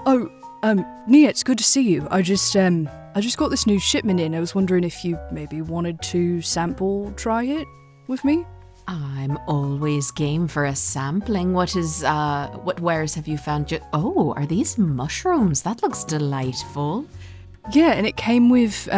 Oh, Nia, it's good to see you. I just got this new shipment in. I was wondering if you maybe wanted to try it with me? I'm always game for a sampling. What wares have you found? Are these mushrooms? That looks delightful. Yeah, and it came with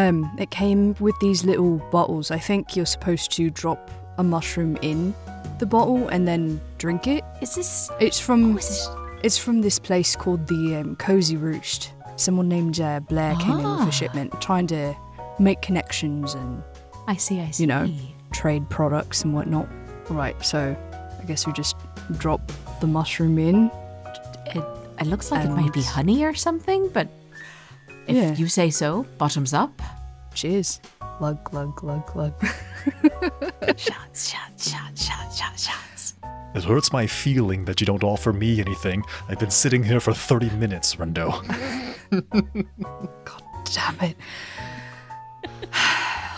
these little bottles. I think you're supposed to drop a mushroom in the bottle and then drink it. It's from this place called the Cozy Roost. Someone named Blair came in with a shipment, trying to make connections and I see. Trade products and whatnot. Right, so I guess we just drop the mushroom in. It looks like it might be honey or something, but if you say so, bottoms up. Cheers. Glug, glug, glug, glug. Shots. It hurts my feeling that you don't offer me anything. I've been sitting here for 30 minutes, Rendo. God damn it.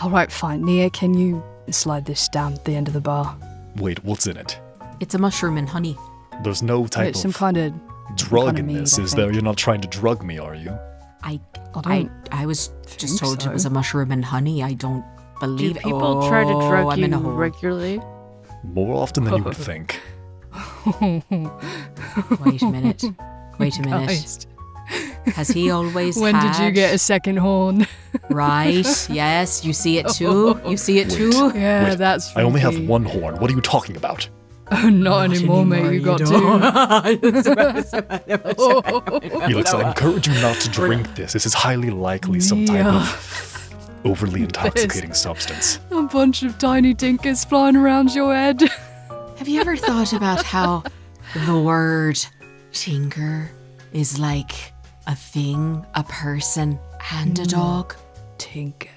All right, fine. Nia, can you slide this down the end of the bar? Wait, what's in it? It's a mushroom and honey. There's no type some kind of drug in this, is there? You're not trying to drug me, are you? I was just told it was a mushroom and honey. I don't believe it. Do people try to drug you regularly? More often than you would think. Wait a minute. Christ. Has he always When did you get a second horn? Right, yes, you see it too? Yeah, Wait, that's I only have freaky. one horn. What are you talking about? Oh, not anymore, mate. You got two. Felix, I encourage you not to drink this. This is highly likely some type of overly intoxicating substance. A bunch of tiny tinkers flying around your head. Have you ever thought about how the word tinker is like a thing, a person, and a dog? Tinker.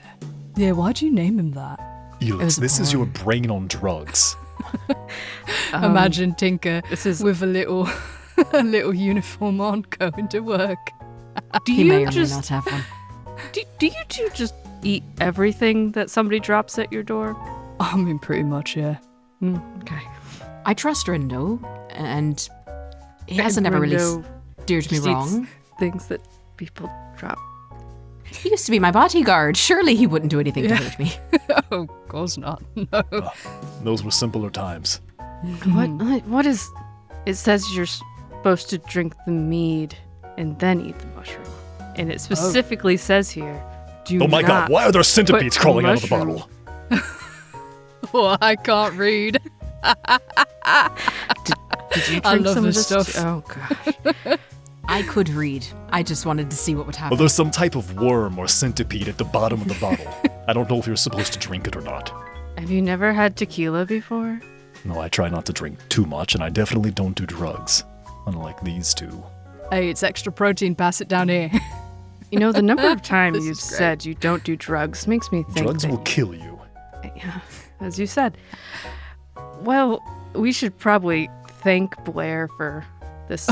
Yeah, why'd you name him that? Felix, this is your brain on drugs. Imagine Tinker with a little uniform on going to work. He may or may not have one. Do you two just eat everything that somebody drops at your door? I mean, pretty much, yeah. Okay. I trust Rindo, and he hasn't ever really steered me wrong. Things that people drop. He used to be my bodyguard. Surely he wouldn't do anything to hurt me. Oh, of course not. No. Those were simpler times. What is... It says you're supposed to drink the mead and then eat the mushroom. And it specifically says here, Oh my god, why are there centipedes crawling out of the mushroom. bottle? Oh, I can't read. Did you drink I love some this of this stuff. Oh, gosh. I could read. I just wanted to see what would Well, happen. there's some type of worm or centipede at the bottom of the bottle. I don't know if you're supposed to drink it or not. Have you never had tequila before? No, I try not to drink too much, and I definitely don't do drugs. Unlike these two. Hey, it's extra protein. Pass it down here. You know, the number of times This you've is great. said you don't do drugs makes me think Drugs that will kill you. Yeah, as you said. Well, we should probably thank Blair for this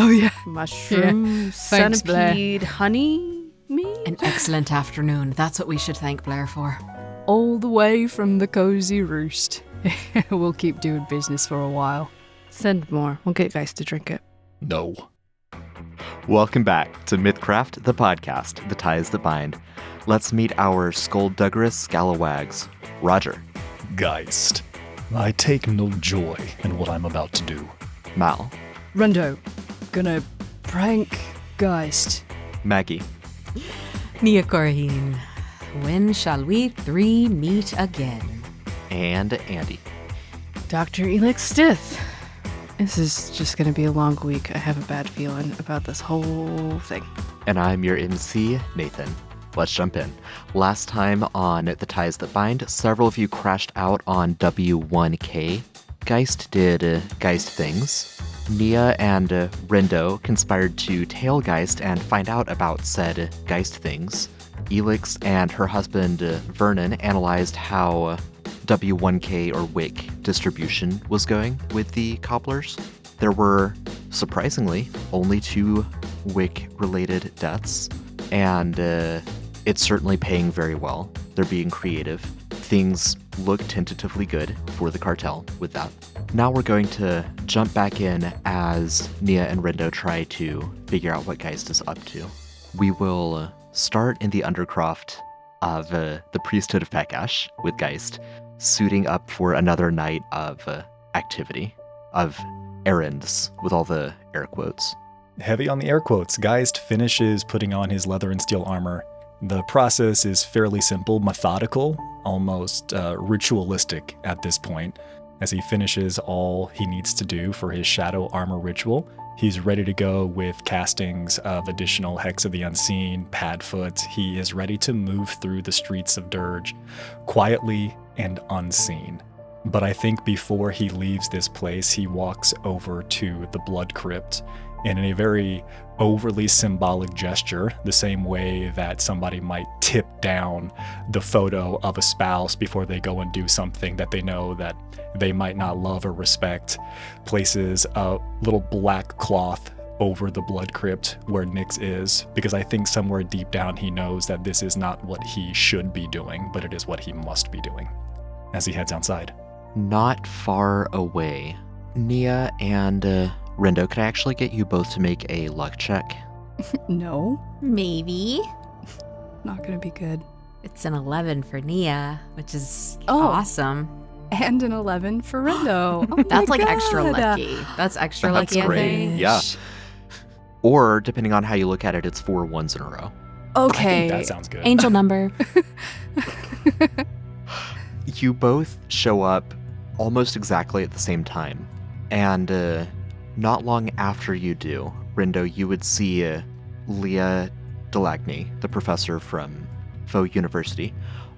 mushroom Thanks, Blair. centipede honey mead. An excellent afternoon. That's what we should thank Blair for. All the way from the Cozy Roost. We'll keep doing business for a while. Send more. We'll get Geist to drink it. No. Welcome back to Mythcraft, the podcast, The Ties That Bind. Let's meet our skullduggerous scalawags. Roger. Geist. I take no joy in what I'm about to do. Mal. Rendo, gonna prank Geist. Maggie. Nia Corheen. When shall we three meet again? And Andy. Dr. Elix Stith. This is just going to be a long week. I have a bad feeling about this whole thing. And I'm your MC, Nathan. Let's jump in. Last time on The Ties That Bind, several of you crashed out on W1K. Geist did Geist things. Nia and Rindo conspired to tail Geist and find out about said Geist things. Elix and her husband Vernon analyzed how W1K or WIC distribution was going with the cobblers. There were, surprisingly, only 2 WIC-related deaths, and it's certainly paying very well. They're being creative. Things look tentatively good for the cartel with that. Now we're going to jump back in as Nia and Rindo try to figure out what Geist is up to. We will start in the undercroft of the priesthood of Pekash with Geist, suiting up for another night of activity, of errands, with all the air quotes. Heavy on the air quotes, Geist finishes putting on his leather and steel armor. The process is fairly simple, methodical, almost ritualistic at this point. As he finishes all he needs to do for his shadow armor ritual, he's ready to go with castings of additional Hex of the Unseen, Padfoot. He is ready to move through the streets of Dirge, quietly and unseen. But I think before he leaves this place, he walks over to the Blood Crypt, and in a very overly symbolic gesture, the same way that somebody might tip down the photo of a spouse before they go and do something that they know that they might not love or respect, places a little black cloth over the Blood Crypt where Nyx is, because I think somewhere deep down he knows that this is not what he should be doing, but it is what he must be doing, as he heads outside. Not far away, Nia and Rindo, could I actually get you both to make a luck check? No, Maybe. not gonna be good. It's an 11 for Nia, which is Oh. awesome. And an 11 for Rindo. Oh That's my like extra God. lucky. That's extra That's lucky, great. I think. Yeah. Or, depending on how you look at it, it's 4 ones in a row. I Okay. think that sounds good. Angel number. You both show up almost exactly at the same time. And not long after you do, Rindo, you would see Leah Delagny, the professor from Faux University,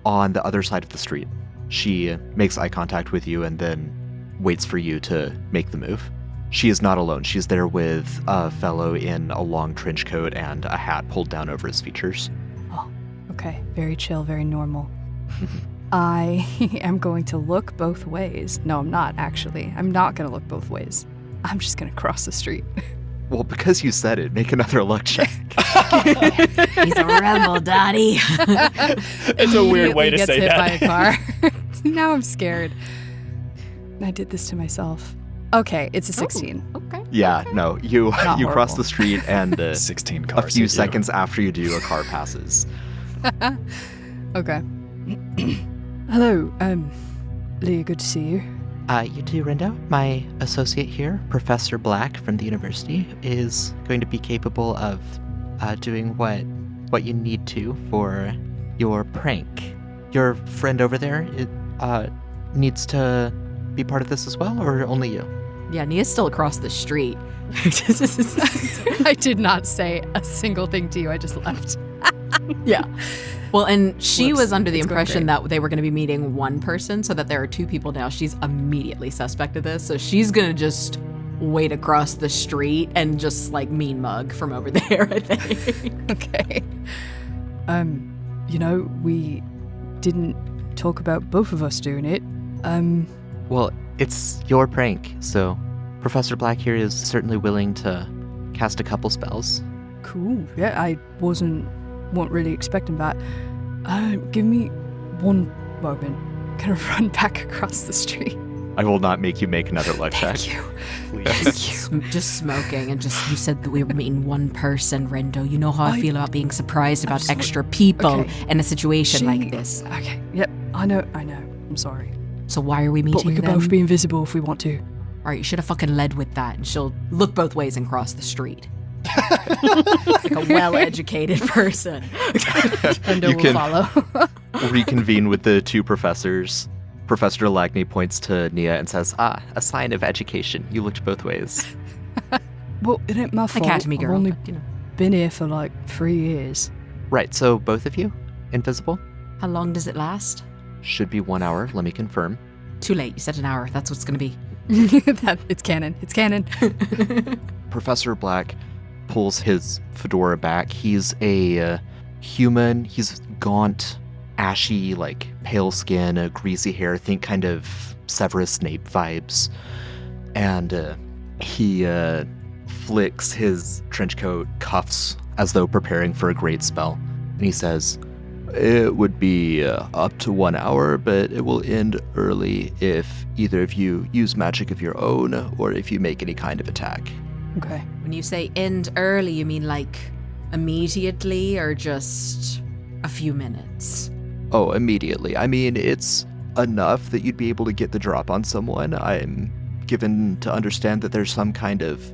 on the other side of the street. She makes eye contact with you and then waits for you to make the move. She is not alone. She's there with a fellow in a long trench coat and a hat pulled down over his features. Okay, very chill, very normal. I am going to look both ways. No, I'm not, actually. I'm not going to look both ways. I'm just going to cross the street. Well, because you said it, make another luck check. He's a rebel, Dottie. It's a weird way to Gets say hit that. by a car. Now I'm scared. I did this to myself. Okay, it's a 16. Okay. Yeah, no, you Not you cross horrible. the street and 16 a cars. few hit you. seconds after you do, a car passes. Okay. Hello, Leah, good to see you. You too, Rindo. My associate here, Professor Black from the university, is going to be capable of doing what you need to for your prank. Your friend over there needs to be part of this as well, or only you? Yeah, Nia's still across the street. I did not say a single thing to you. I just left. Yeah. Well, and she Whoops. was under the It's going impression great. that they were going to be meeting one person, so that there are two people now. She's immediately suspect of this, so she's going to just wait across the street and just like mean mug from over there, I think. Okay. We didn't talk about both of us doing it. Well, it's your prank, so Professor Black here is certainly willing to cast a couple spells. Cool. Yeah, I wasn't really expecting that. Give me one moment. Gonna run back across the street. I will not make you make another luck check. Thank you. Please. Just smoking and just, you said that we were meeting one person, Rindo. You know how I feel about being surprised about Absolutely. extra people Okay. in a situation She- like this. Okay. Yep. I know. I'm sorry. So why are we meeting But we could them? both be invisible if we want to. All right, you should have fucking led with that, and she'll look both ways and cross the street. Like a well-educated person. Rindo You will can- follow. Reconvene with the two professors. Professor Delagny points to Nia and says, a sign of education. You looked both ways. Well, it ain't my fault. Academy girl. I've only but, you know. been here for like 3 years. Right, so both of you, invisible? How long does it last? Should be 1 hour, let me confirm. Too late. You said an hour. That's what's going to be. It's canon. It's canon. Professor Black pulls his fedora back. He's a human. He's gaunt, ashy, like pale skin, greasy hair. Think kind of Severus Snape vibes. And he flicks his trench coat cuffs as though preparing for a great spell. And he says, It would be up to 1 hour, but it will end early if either of you use magic of your own or if you make any kind of attack. Okay. When you say end early, you mean like immediately or just a few minutes? Oh, immediately. I mean, it's enough that you'd be able to get the drop on someone. I'm given to understand that there's some kind of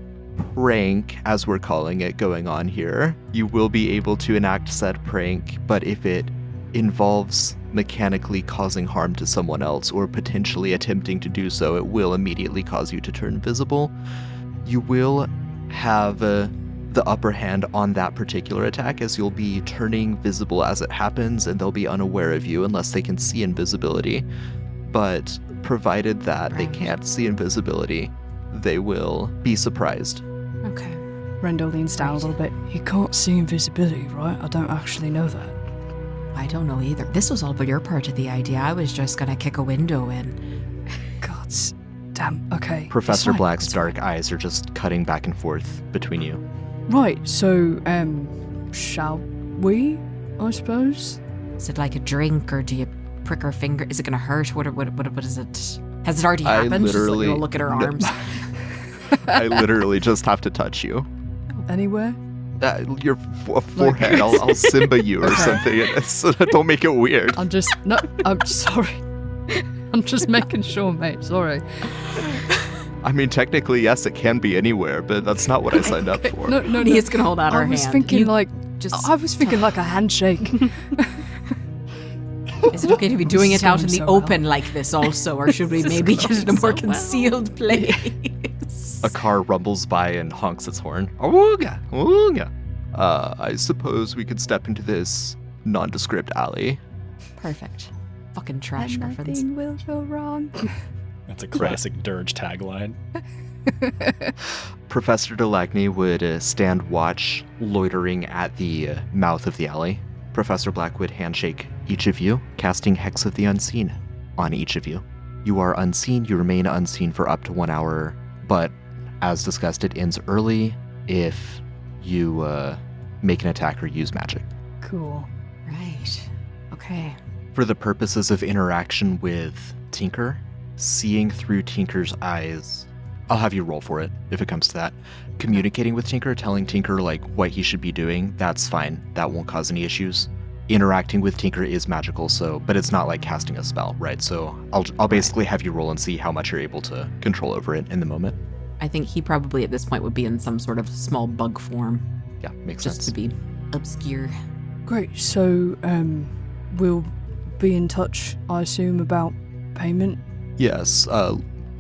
prank, as we're calling it, going on here. You will be able to enact said prank, but if it involves mechanically causing harm to someone else or potentially attempting to do so, it will immediately cause you to turn visible. You will have the upper hand on that particular attack, as you'll be turning visible as it happens, and they'll be unaware of you unless they can see invisibility. But provided that they can't see invisibility, they will be surprised. Okay. Rendo leans down a little bit. He can't see invisibility, right? I don't actually know that. I don't know either. This was all but your part of the idea. I was just gonna kick a window in. God damn. Okay. Professor It's fine, Black's it's dark fine. eyes are just cutting back and forth between you. Right. So, shall we? I suppose. Is it like a drink, or do you prick her finger? Is it gonna hurt? What is it? Has it already happened? Just like, literally- look at her no. arms. I literally just have to touch you. Anywhere? Your forehead. I'll Simba you or Okay. something. So don't make it weird. I'm sorry. I'm just making sure, mate. Sorry. I mean, technically, yes, it can be anywhere, but that's not what I signed up for. No. Nia's gonna hold out her I was hand. thinking You like just. I was thinking like a handshake. Is it okay to be doing it out in the So well. open like this also, or should we maybe get it in a more concealed place? A car rumbles by and honks its horn. Awooga, awooga. I suppose we could step into this nondescript alley. Perfect. Fucking trash griffins. Nothing will go wrong. That's a classic Dirge tagline. Professor Delagny would stand watch, loitering at the mouth of the alley. Professor Black would handshake each of you, casting Hex of the Unseen on each of you. You are unseen, you remain unseen for up to 1 hour, but as discussed, it ends early if you make an attack or use magic. Cool. Right. Okay. For the purposes of interaction with Tinker, seeing through Tinker's eyes, I'll have you roll for it if it comes to that. Communicating with Tinker, telling Tinker like what he should be doing, that's fine. That won't cause any issues. Interacting with Tinker is magical, but it's not like casting a spell, right? So I'll basically have you roll and see how much you're able to control over it in the moment. I think he probably at this point would be in some sort of small bug form, Yeah, makes just sense. to be obscure. Great. So, we'll be in touch, I assume, about payment. Yes,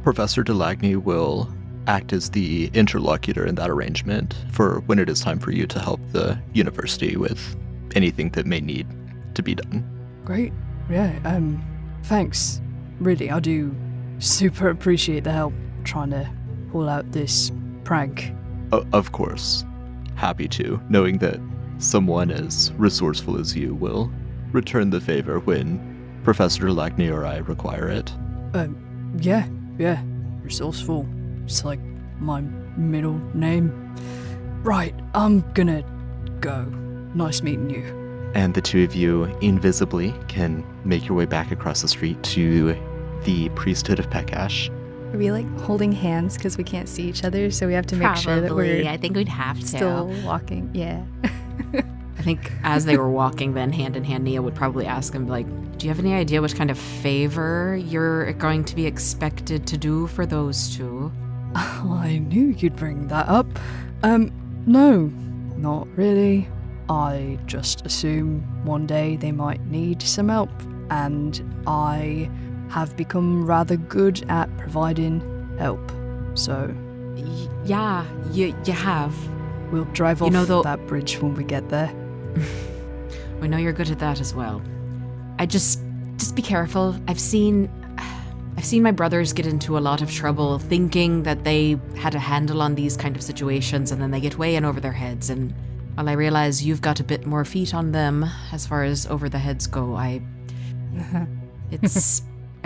Professor Delagny will act as the interlocutor in that arrangement for when it is time for you to help the university with anything that may need to be done. Great. Yeah. Thanks. Really, I do super appreciate the help trying to pull out this prank. Of course. Happy to, knowing that someone as resourceful as you will return the favor when Professor Delagny or I require it. Yeah. Resourceful. It's like my middle name. Right, I'm gonna go. Nice meeting you. And the two of you invisibly can make your way back across the street to the priesthood of Pekash. Are we like holding hands because we can't see each other, so we have to make sure that we're I think we'd have to. still walking? Yeah. I think as they were walking, then hand in hand, Nia would probably ask him, like, do you have any idea what kind of favor you're going to be expected to do for those two? I knew you'd bring that up. No, not really. I just assume one day they might need some help, and I have become rather good at providing help. So Yeah, you have. we'll drive You off know, though- that bridge when we get there. We know you're good at that as well. I just be careful. I've seen my brothers get into a lot of trouble thinking that they had a handle on these kind of situations, and then they get way in over their heads. And while I realize you've got a bit more feet on them as far as over the heads go, I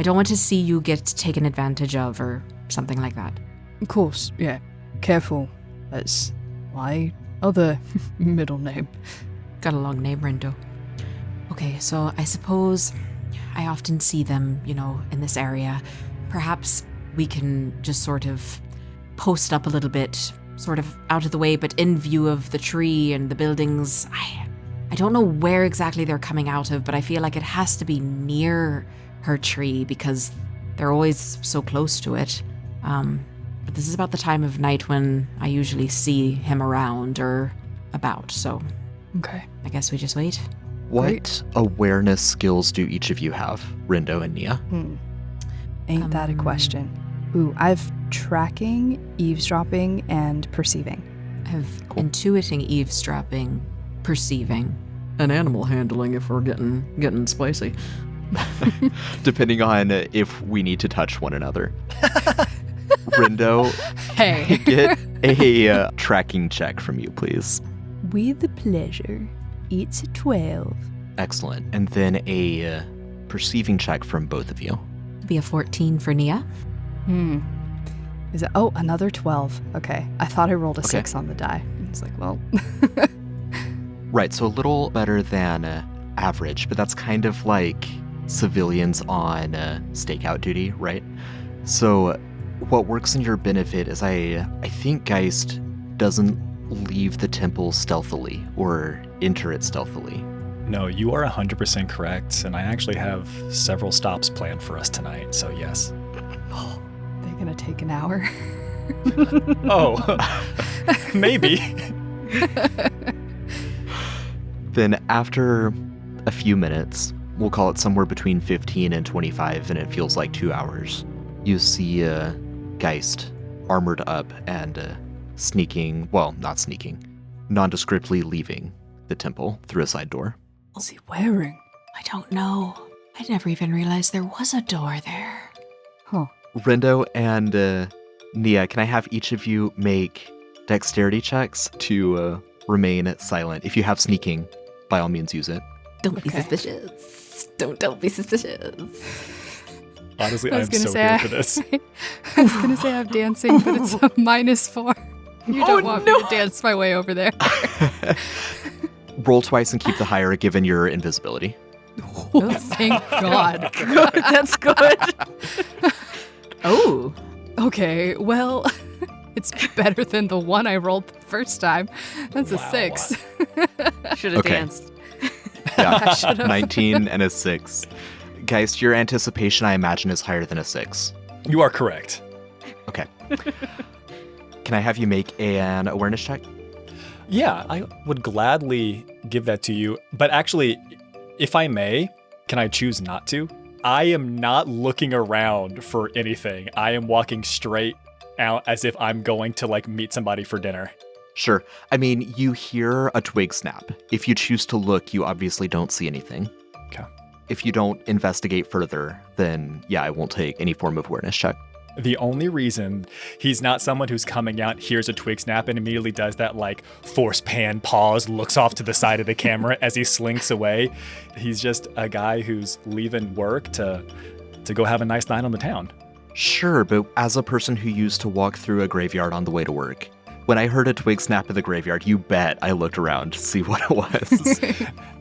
don't want to see you get taken advantage of or something like that. Of course, yeah. Careful. That's my other middle name. Got a long name, Rendo. Okay, so I suppose I often see them, in this area. Perhaps we can just sort of post up a little bit, sort of out of the way, but in view of the tree and the buildings. I don't know where exactly they're coming out of, but I feel like it has to be near her tree because they're always so close to it. But this is about the time of night when I usually see him around or about, so Okay. I guess we just wait. What awareness skills do each of you have, Rindo and Nia? Ain't that a question? Ooh, I've tracking, eavesdropping, and perceiving. I have intuiting, eavesdropping, perceiving. And animal handling if we're getting spicy. Depending on if we need to touch one another. Rindo, Hey. get a tracking check from you, please. With the pleasure. It's a 12. Excellent. And then a perceiving check from both of you. It'll be a 14 for Nia. Is it? Oh, another 12. Okay. I thought I rolled a Okay. 6 on the die. I was like, well. Right, so a little better than average, but that's kind of like civilians on stakeout duty, right? So what works in your benefit is I think Geist doesn't leave the temple stealthily or enter it stealthily. No, you are 100% correct, and I actually have several stops planned for us tonight, so yes. They're going to take an hour. Oh, maybe. Then after a few minutes, we'll call it somewhere between 15 and 25, and it feels like 2 hours, you see Geist armored up and not sneaking, nondescriptly leaving the temple through a side door. What's he wearing? I don't know. I never even realized there was a door there. Huh. Rindo and Nia, can I have each of you make dexterity checks to remain silent? If you have sneaking, by all means use it. Don't be Okay. suspicious. Don't be suspicious. Honestly, I I'm was gonna so say here for this. I was going to say I have dancing, but it's a -4. You don't want me to dance my way over there. Roll twice and keep the higher given your invisibility. Oh, thank God. That's good. Oh. Okay, well, it's better than the one I rolled the first time. That's a 6. Should have Okay. danced. Yeah, I should've. 19 and a 6. Geist, your anticipation, I imagine, is higher than a 6. You are correct. Okay. Can I have you make an awareness check? Yeah, I would gladly give that to you. But actually, if I may, can I choose not to? I am not looking around for anything. I am walking straight out as if I'm going to meet somebody for dinner. Sure. I mean, you hear a twig snap. If you choose to look, you obviously don't see anything. Okay. If you don't investigate further, then yeah, I won't take any form of awareness check. The only reason he's not someone who's coming out, hears a twig snap, and immediately does that force pan pause, looks off to the side of the camera as he slinks away. He's just a guy who's leaving work to go have a nice night on the town. Sure, but as a person who used to walk through a graveyard on the way to work, when I heard a twig snap in the graveyard, you bet I looked around to see what it was.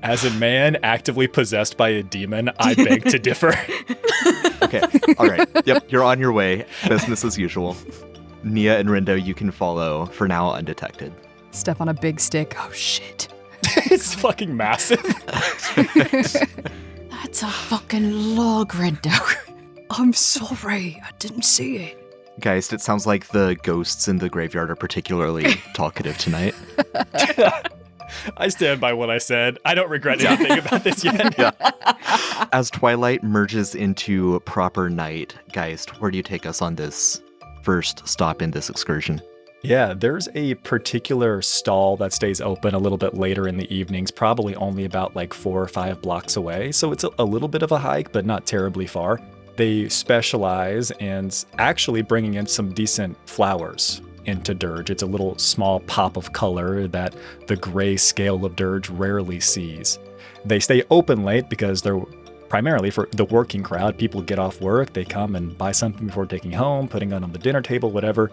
As a man actively possessed by a demon, I beg to differ. Okay, all right. Yep, you're on your way. Business as usual. Nia and Rindo, you can follow, for now undetected. Step on a big stick. Oh, shit. It's fucking massive. That's a fucking log, Rindo. I'm sorry. I didn't see it. Geist, it sounds like the ghosts in the graveyard are particularly talkative tonight. I stand by what I said. I don't regret anything about this yet. Yeah. As twilight merges into proper night, Geist, where do you take us on this first stop in this excursion? Yeah, there's a particular stall that stays open a little bit later in the evenings, probably only about 4 or 5 blocks away. So it's a little bit of a hike, but not terribly far. They specialize in actually bringing in some decent flowers into dirge. It's a little small pop of color that the gray scale of dirge rarely sees. They stay open late because they're primarily for the working crowd. People get off work, they come and buy something before taking home, putting it on the dinner table, whatever.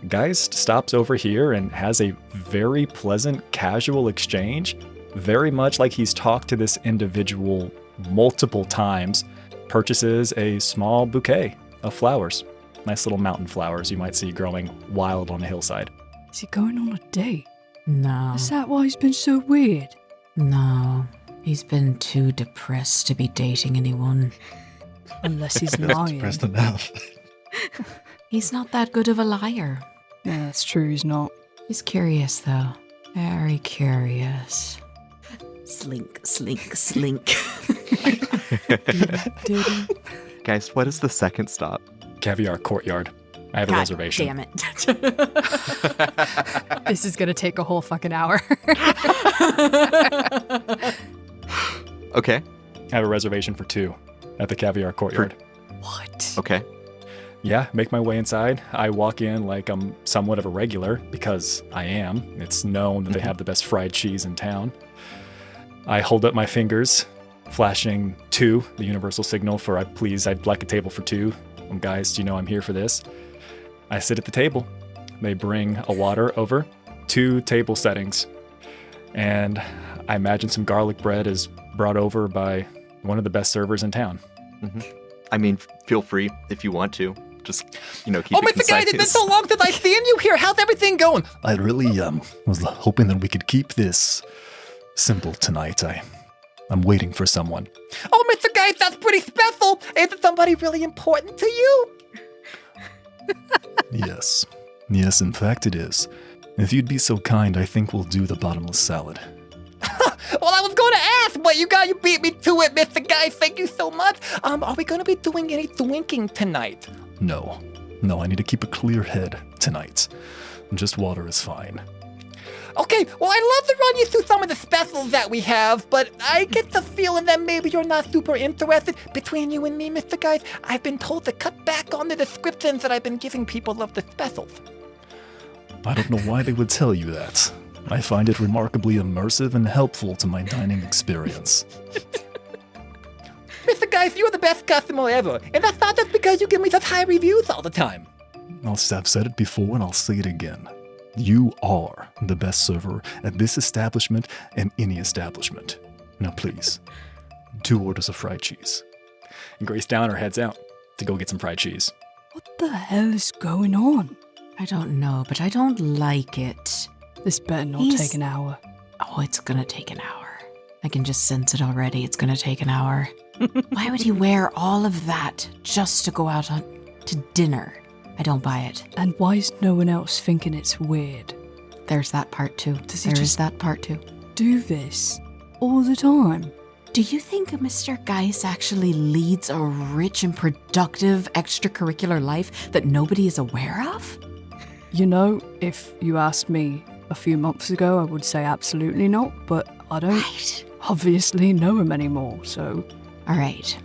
Geist stops over here and has a very pleasant, casual exchange. very much like he's talked to this individual multiple times, purchases a small bouquet of flowers. Nice little mountain flowers you might see growing wild on a hillside. Is he going on a date? No. Is that why he's been so weird? No. He's been too depressed to be dating anyone. Unless he's lying. Depressed enough. He's not that good of a liar. Yeah, that's true, he's not. He's curious, though. Very curious. Slink, slink, slink. Geist, what is the second stop? Caviar Courtyard. I have a reservation. Damn it. This is gonna take a whole fucking hour. Okay. I have a reservation for 2 at the Caviar Courtyard. What? Okay. Yeah, make my way inside. I walk in like I'm somewhat of a regular, because I am. It's known that they have the best fried cheese in town. I hold up my fingers, flashing 2, the universal signal for I'd like a table for 2. Guys, do you know I'm here for this? I sit at the table. They bring a water over, 2 table settings, and I imagine some garlic bread is brought over by one of the best servers in town. Mm-hmm. I mean, feel free if you want to. Just, keep it Mr. Guy, it's been so long since I've seen you here. How's everything going? I really was hoping that we could keep this simple tonight. I'm waiting for someone. Oh, Mr. Guy, that's pretty special. Is it somebody really important to you? Yes. Yes, in fact it is. If you'd be so kind, I think we'll do the bottomless salad. Well, I was going to ask, but you beat me to it, Mr. Guy. Thank you so much. Are we going to be doing any drinking tonight? No, I need to keep a clear head tonight. Just water is fine. Okay, well, I'd love to run you through some of the specials that we have, but I get the feeling that maybe you're not super interested. Between you and me, Mr. Guy, I've been told to cut back on the descriptions that I've been giving people of the specials. I don't know why they would tell you that. I find it remarkably immersive and helpful to my dining experience. Mr. Geist, you're the best customer ever, and that's not just because you give me such high reviews all the time. I've said it before and I'll say it again. You are the best server at this establishment and any establishment. Now please, 2 orders of fried cheese. And Grace Downer heads out to go get some fried cheese. What the hell is going on? I don't know, but I don't like it. This better not take an hour. Oh, it's gonna take an hour. I can just sense it already. It's gonna take an hour. Why would he wear all of that just to go out to dinner? I don't buy it. And why is no one else thinking it's weird? There's that part too. Does he There just is that part too. do this all the time? Do you think Mr. Geist actually leads a rich and productive extracurricular life that nobody is aware of? You know, if you asked me a few months ago, I would say absolutely not, but I don't obviously know him anymore, so... All right.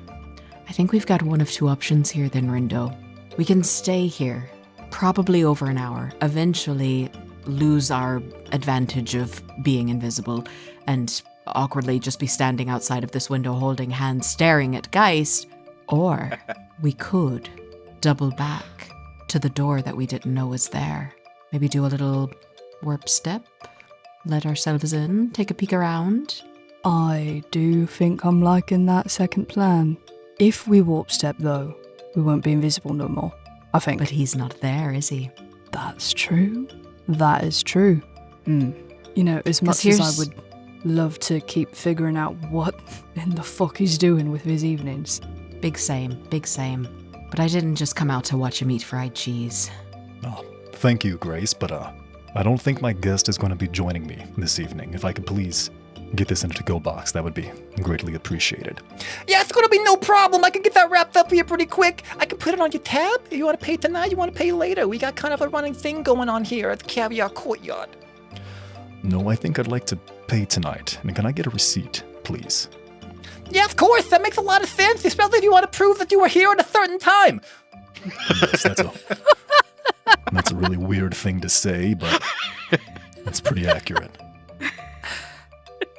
I think we've got one of 2 options here then, Rindo. We can stay here, probably over an hour, eventually lose our advantage of being invisible, and awkwardly just be standing outside of this window holding hands staring at Geist, or we could double back to the door that we didn't know was there. Maybe do a little warp step, let ourselves in, take a peek around. I do think I'm liking that second plan. If we warp step, though, we won't be invisible no more, I think. But he's not there, is he? That's true. That is true. You know, as much as I would love to keep figuring out what in the fuck he's doing with his evenings. Big same. But I didn't just come out to watch him eat fried cheese. Oh, thank you, Grace, but I don't think my guest is going to be joining me this evening. If I could please get this in a to-go box, that would be greatly appreciated. Yeah, it's gonna be no problem. I can get that wrapped up for you pretty quick. I can put it on your tab. If you want to pay tonight, you want to pay later. We got kind of a running thing going on here at the Caviar Courtyard. No, I think I'd like to pay tonight. And can I get a receipt, please? Yeah, of course. That makes a lot of sense, especially if you want to prove that you were here at a certain time. Yes, that's a really weird thing to say, but that's pretty accurate.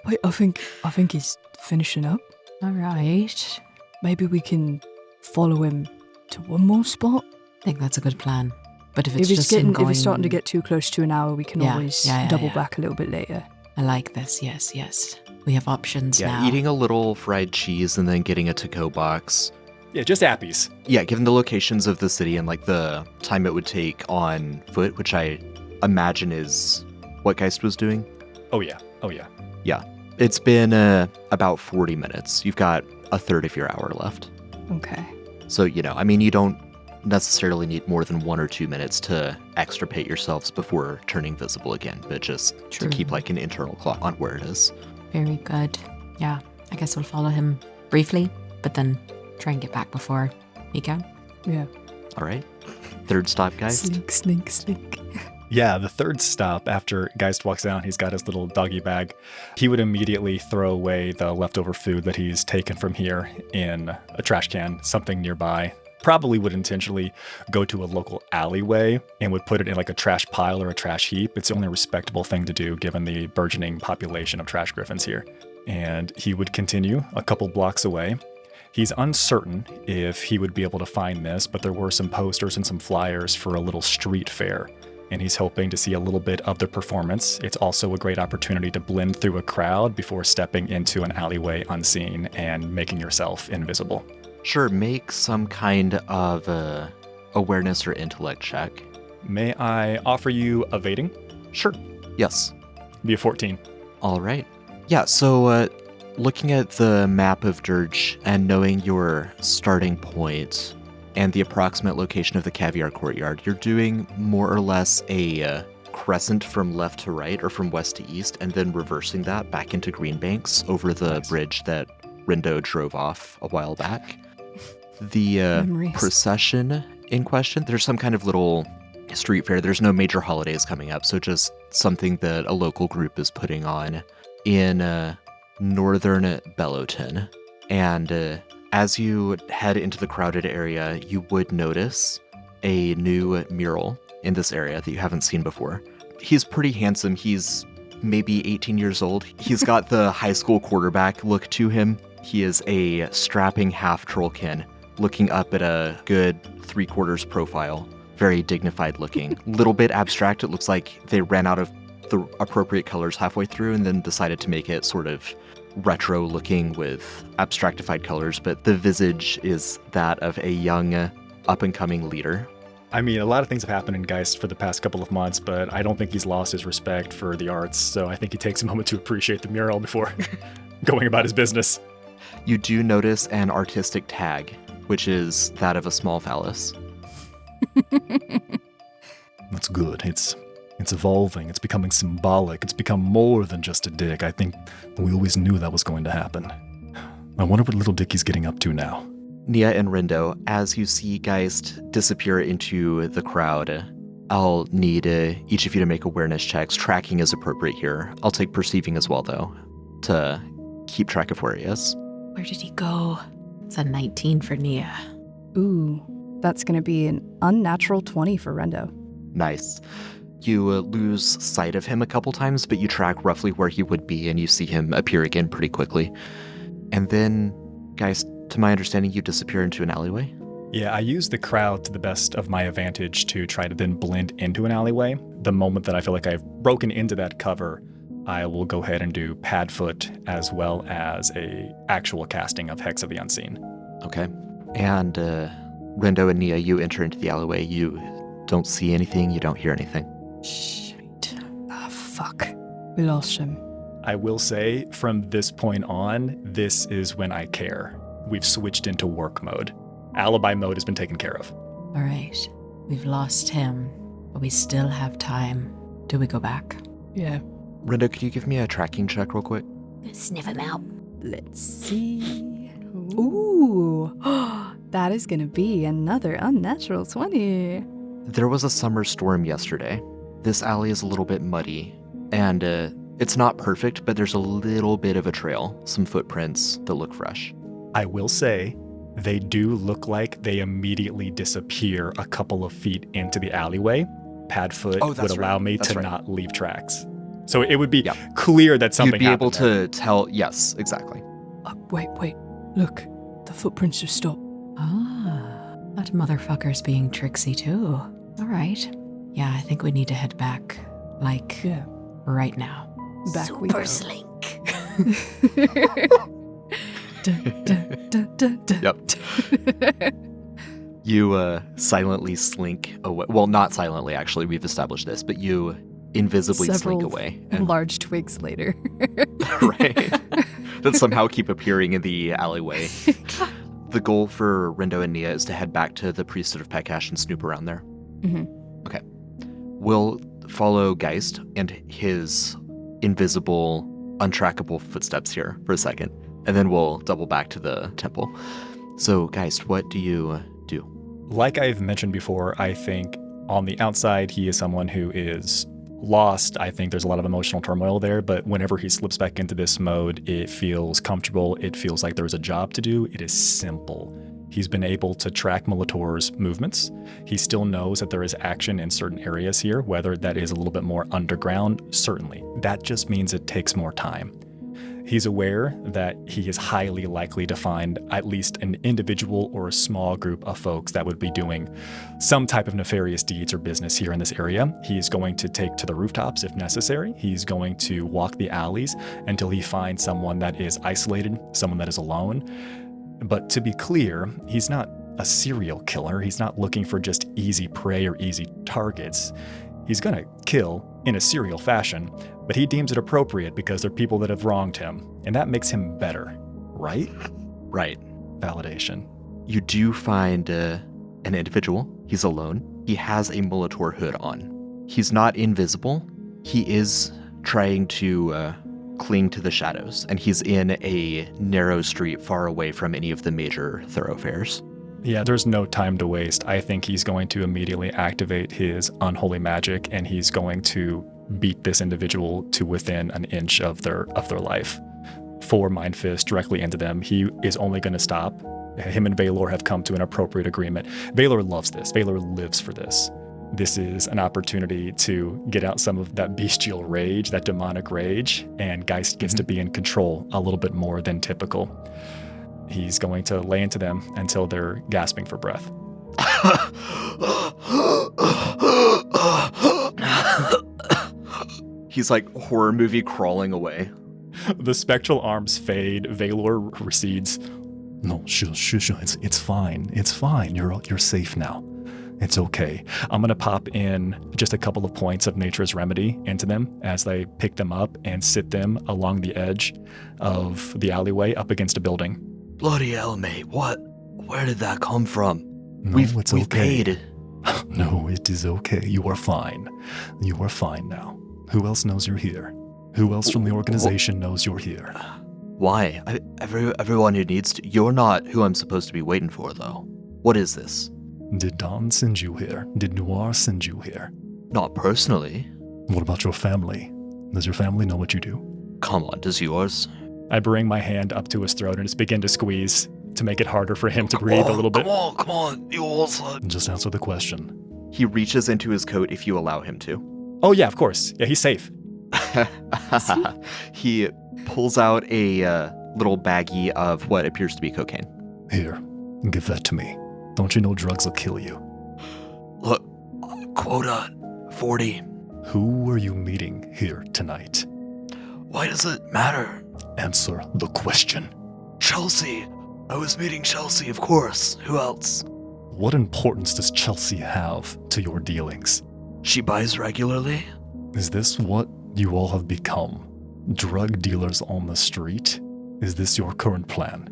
Wait, I think he's finishing up. All right. Maybe we can follow him to one more spot. I think that's a good plan. But if it's If just him going... if it's starting to get too close to an hour, we can always double back a little bit later. I like this. Yes. We have options Yeah, now. eating a little fried cheese and then getting a to-go box. Yeah, just appies. Yeah, given the locations of the city and like the time it would take on foot, which I imagine is what Geist was doing. Oh yeah. Yeah, it's been about 40 minutes. You've got a third of your hour left. Okay. So, you don't necessarily need more than 1 or 2 minutes to extirpate yourselves before turning visible again, but just to keep like an internal clock on where it is. Very good. Yeah, I guess we'll follow him briefly, but then try and get back before he can. Yeah. All right. Third stop, Geist. Slink. Yeah, the third stop after Geist walks down, he's got his little doggy bag. He would immediately throw away the leftover food that he's taken from here in a trash can, something nearby. Probably would intentionally go to a local alleyway and would put it in like a trash pile or a trash heap. It's the only respectable thing to do given the burgeoning population of trash griffins here. And he would continue a couple blocks away. He's uncertain if he would be able to find this, but there were some posters and some flyers for a little street fair, and he's hoping to see a little bit of the performance. It's also a great opportunity to blend through a crowd before stepping into an alleyway unseen and making yourself invisible. Sure, make some kind of awareness or intellect check. May I offer you evading? Sure. Yes. Be a 14. All right. Yeah, so looking at the map of Dirge and knowing your starting point and the approximate location of the Caviar Courtyard, you're doing more or less a crescent from left to right or from west to east, and then reversing that back into Greenbanks over the bridge that Rindo drove off a while back. The procession in question, there's some kind of little street fair. There's no major holidays coming up, so just something that a local group is putting on in northern Bellowton. And as you head into the crowded area, you would notice a new mural in this area that you haven't seen before. He's pretty handsome. He's maybe 18 years old. He's got the high school quarterback look to him. He is a strapping half trollkin, looking up at a good 3/4 profile. Very dignified looking. Little bit abstract. It looks like they ran out of the appropriate colors halfway through and then decided to make it sort of retro looking with abstractified colors, but the visage is that of a young up-and-coming leader. I mean, a lot of things have happened in Geist for the past couple of months, but I don't think he's lost his respect for the arts, so I think he takes a moment to appreciate the mural before going about his business. You do notice an artistic tag, which is that of a small phallus. That's good. It's evolving. It's becoming symbolic. It's become more than just a dick. I think we always knew that was going to happen. I wonder what little Dickie's getting up to now. Nia and Rindo, as you see Geist disappear into the crowd, I'll need each of you to make awareness checks. Tracking is appropriate here. I'll take perceiving as well, though, to keep track of where he is. Where did he go? It's a 19 for Nia. Ooh, that's going to be an unnatural 20 for Rendo. Nice. You lose sight of him a couple times, but you track roughly where he would be, and you see him appear again pretty quickly. And then, Geist, to my understanding, you disappear into an alleyway? Yeah, I use the crowd to the best of my advantage to try to then blend into an alleyway. The moment that I feel like I've broken into that cover, I will go ahead and do Padfoot as well as a actual casting of Hex of the Unseen. Okay. And Rindo and Nia, you enter into the alleyway. You don't see anything. You don't hear anything. Shit. Ah, fuck. We lost him. I will say, from this point on, this is when I care. We've switched into work mode. Alibi mode has been taken care of. All right. We've lost him, but we still have time. Do we go back? Yeah. Rindo, could you give me a tracking check real quick? Sniff him out. Let's see. Ooh. That is going to be another unnatural 20. There was a summer storm yesterday. This alley is a little bit muddy, and it's not perfect, but there's a little bit of a trail, some footprints that look fresh. I will say, they do look like they immediately disappear a couple of feet into the alleyway. Padfoot would allow me to not leave tracks. So it would be clear that something happened. You'd be able to tell, yes, exactly. Wait. Look, the footprints just stopped. Ah, that motherfucker's being tricksy too. All right. Yeah, I think we need to head back, right now. Back we Super go. slink. Yep. You silently slink away. Well, not silently, actually. We've established this, but you invisibly slink away. And, large twigs later. right? That somehow keep appearing in the alleyway. The goal for Rindo and Nia is to head back to the Priesthood of Pekash and snoop around there. Mm-hmm. Okay. We'll follow Geist and his invisible, untrackable footsteps here for a second, and then we'll double back to the temple. So, Geist, what do you do? Like I've mentioned before, I think on the outside, he is someone who is lost. I think there's a lot of emotional turmoil there, but whenever he slips back into this mode, it feels comfortable. It feels like there's a job to do. It is simple. He's been able to track Molitor's movements. He still knows that there is action in certain areas here, whether that is a little bit more underground, certainly. That just means it takes more time. He's aware that he is highly likely to find at least an individual or a small group of folks that would be doing some type of nefarious deeds or business here in this area. He's going to take to the rooftops if necessary. He's going to walk the alleys until he finds someone that is isolated, someone that is alone. But to be clear, he's not a serial killer. He's not looking for just easy prey or easy targets. He's going to kill in a serial fashion, but he deems it appropriate because they're people that have wronged him, and that makes him better, right? Right. Validation. You do find an individual. He's alone. He has a Molitor hood on. He's not invisible. He is trying to cling to the shadows, and he's in a narrow street far away from any of the major thoroughfares. Yeah, there's no time to waste. I think he's going to immediately activate his unholy magic, and he's going to beat this individual to within an inch of their life. 4 Mind Fists directly into them. He is only going to stop. Him and Valor have come to an appropriate agreement. Valor loves this. Valor lives for this. This is an opportunity to get out some of that bestial rage, that demonic rage, and Geist gets to be in control a little bit more than typical. He's going to lay into them until they're gasping for breath. He's like horror movie crawling away. The spectral arms fade. Valor recedes. No, shush. It's fine. It's fine. You're safe now. It's okay. I'm going to pop in just a couple of points of Nature's Remedy into them as they pick them up and sit them along the edge of the alleyway up against a building. Bloody hell, mate. What? Where did that come from? No, we've okay. paid. No, it is okay. You are fine. You are fine now. Who else knows you're here? Who else from the organization knows you're here? Why? Everyone who needs to. You're not who I'm supposed to be waiting for, though. What is this? Did Dawn send you here? Did Noir send you here? Not personally. What about your family? Does your family know what you do? Come on, does yours? I bring my hand up to his throat and just begin to squeeze to make it harder for him to breathe a little bit. Come on, you also. Just answer the question. He reaches into his coat if you allow him to. Oh yeah, of course. Yeah, he's safe. He pulls out a little baggie of what appears to be cocaine. Here, give that to me. Don't you know drugs will kill you? Look, quota 40. Who are you meeting here tonight? Why does it matter? Answer the question. Chelsea. I was meeting Chelsea, of course. Who else? What importance does Chelsea have to your dealings? She buys regularly? Is this what you all have become? Drug dealers on the street? Is this your current plan?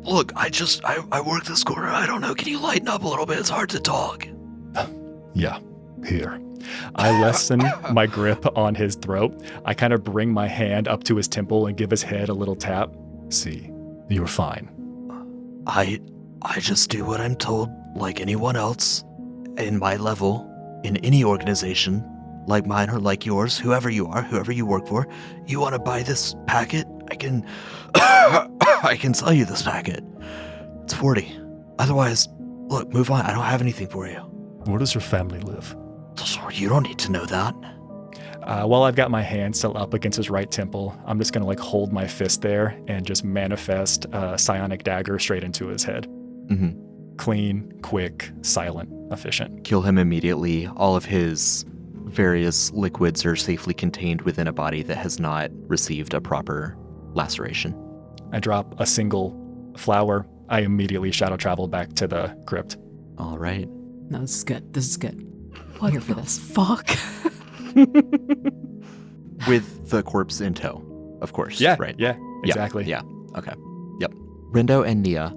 Look, I work this corner. I don't know. Can you lighten up a little bit? It's hard to talk. Yeah, here. I lessen my grip on his throat. I kind of bring my hand up to his temple and give his head a little tap. See, you're fine. I just do what I'm told, like anyone else, in my level, in any organization, like mine or like yours, whoever you are, whoever you work for. You want to buy this packet? I can, I can sell you this packet. It's 40. Otherwise, look, move on. I don't have anything for you. Where does your family live? You don't need to know that. While I've got my hand still up against his right temple, I'm just going to hold my fist there and just manifest a psionic dagger straight into his head. Mm-hmm. Clean, quick, silent, efficient. Kill him immediately. All of his various liquids are safely contained within a body that has not received a proper laceration. I drop a single flower. I immediately shadow travel back to the crypt. All right. No, this is good. This is good. What I'm here for the this. fuck? With the corpse in tow, of course. Yeah, Right. yeah, exactly. Yeah. Okay. Yep. Rindo and Nia,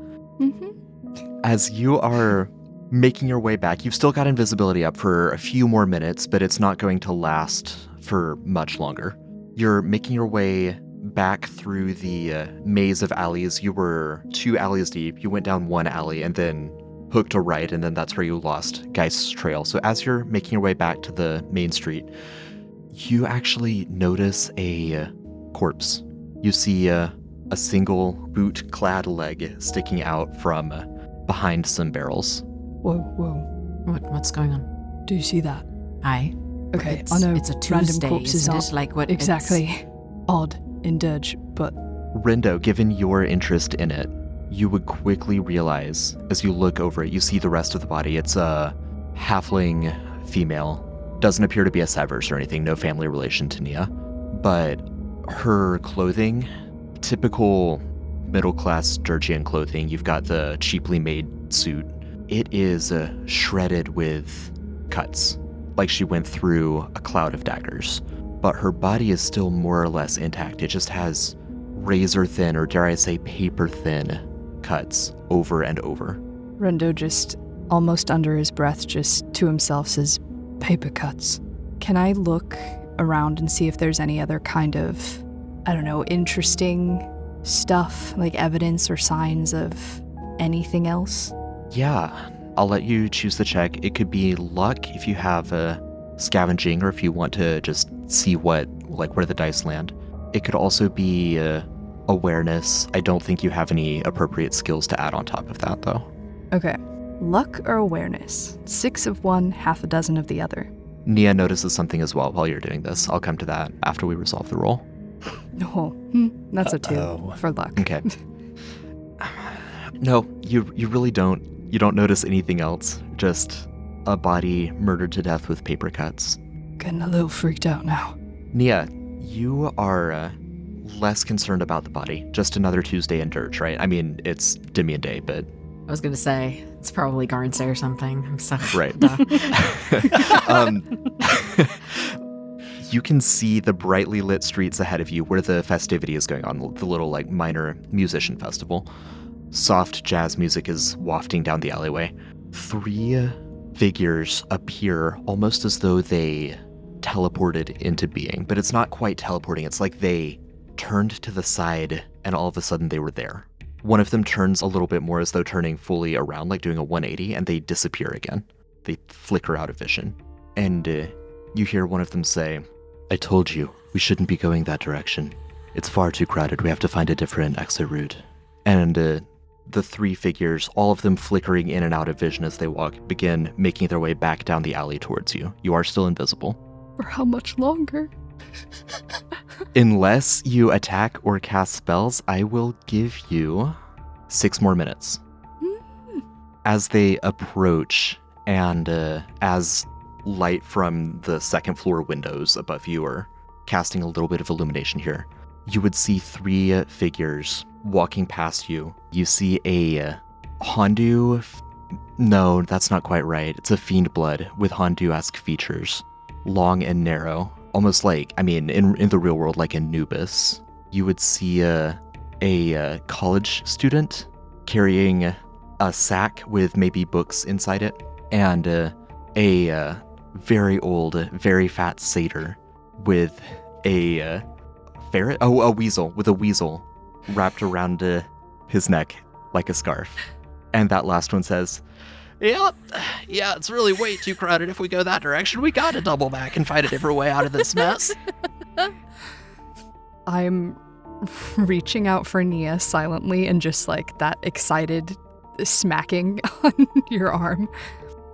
as you are making your way back, you've still got invisibility up for a few more minutes, but it's not going to last for much longer. You're making your way back through the maze of alleys. You were 2 alleys deep. You went down one alley and then hooked a right, and then that's where you lost Geist's trail. So as you're making your way back to the main street, you actually notice a corpse. You see a single boot-clad leg sticking out from behind some barrels. Whoa, whoa. What's going on? Do you see that? Aye. Okay, It's, I know it's a random Tuesday, corpses isn't aren't it? Like what? exactly odd in dirge, but Rindo, given your interest in it, you would quickly realize, as you look over it, you see the rest of the body. It's a halfling female. Doesn't appear to be a Severs or anything, no family relation to Nia. But her clothing, typical middle-class Georgian clothing. You've got the cheaply made suit. It is shredded with cuts, like she went through a cloud of daggers. But her body is still more or less intact. It just has razor-thin, or dare I say paper-thin, cuts over and over. Rendo just, almost under his breath, just to himself says, paper cuts. Can I look around and see if there's any other kind of, I don't know, interesting stuff, like evidence or signs of anything else? Yeah, I'll let you choose the check. It could be luck if you have scavenging, or if you want to just see where the dice land. It could also be awareness. I don't think you have any appropriate skills to add on top of that, though. Okay. Luck or awareness? 6 of one, half a dozen of the other. Nia notices something as well while you're doing this. I'll come to that after we resolve the roll. Oh, that's a 2 for luck. Okay. No, you really don't. You don't notice anything else. Just a body murdered to death with paper cuts. Getting a little freaked out now. Nia, you are less concerned about the body. Just another Tuesday in Dirge, right? I mean, it's Dimian Day, but... I was gonna say it's probably Garn's Day or something. I'm so right. You can see the brightly lit streets ahead of you where the festivity is going on, the little minor musician festival. Soft jazz music is wafting down the alleyway. 3 figures appear almost as though they teleported into being, but it's not quite teleporting. It's like they turned to the side and all of a sudden they were there. One of them turns a little bit more as though turning fully around, like doing a 180, and they disappear again. They flicker out of vision. And you hear one of them say, "I told you, we shouldn't be going that direction. It's far too crowded. We have to find a different exit route." And the 3 figures, all of them flickering in and out of vision as they walk, begin making their way back down the alley towards you. You are still invisible. For how much longer? Unless you attack or cast spells, I will give you 6 more minutes. As they approach, and as light from the 2nd floor windows above you are casting a little bit of illumination here, you would see 3 figures walking past you. You see a Hondu... No, that's not quite right. It's a fiend blood with Hondu-esque features. Long and narrow. Almost like, in the real world, like Anubis. You would see a college student carrying a sack with maybe books inside it, and a very old, very fat satyr with a ferret? Oh, a weasel, with a weasel wrapped around his neck like a scarf. And that last one says, Yeah, it's really way too crowded if we go that direction. We gotta double back and find a different way out of this mess. I'm reaching out for Nia silently and just that excited smacking on your arm.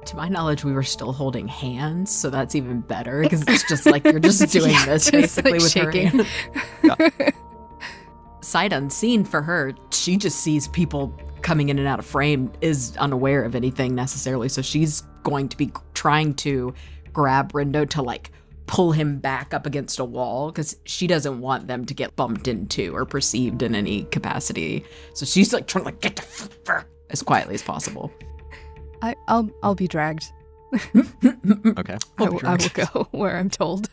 To my knowledge, we were still holding hands, so that's even better, because it's just like you're just doing this basically with shaking. her hand. Sight unseen for her, she just sees people coming in and out of frame, is unaware of anything necessarily, so she's going to be trying to grab Rindo to like pull him back up against a wall because she doesn't want them to get bumped into or perceived in any capacity. So she's like trying to like get the fuck as quietly as possible. I'll be dragged. Okay. I will go where I'm told.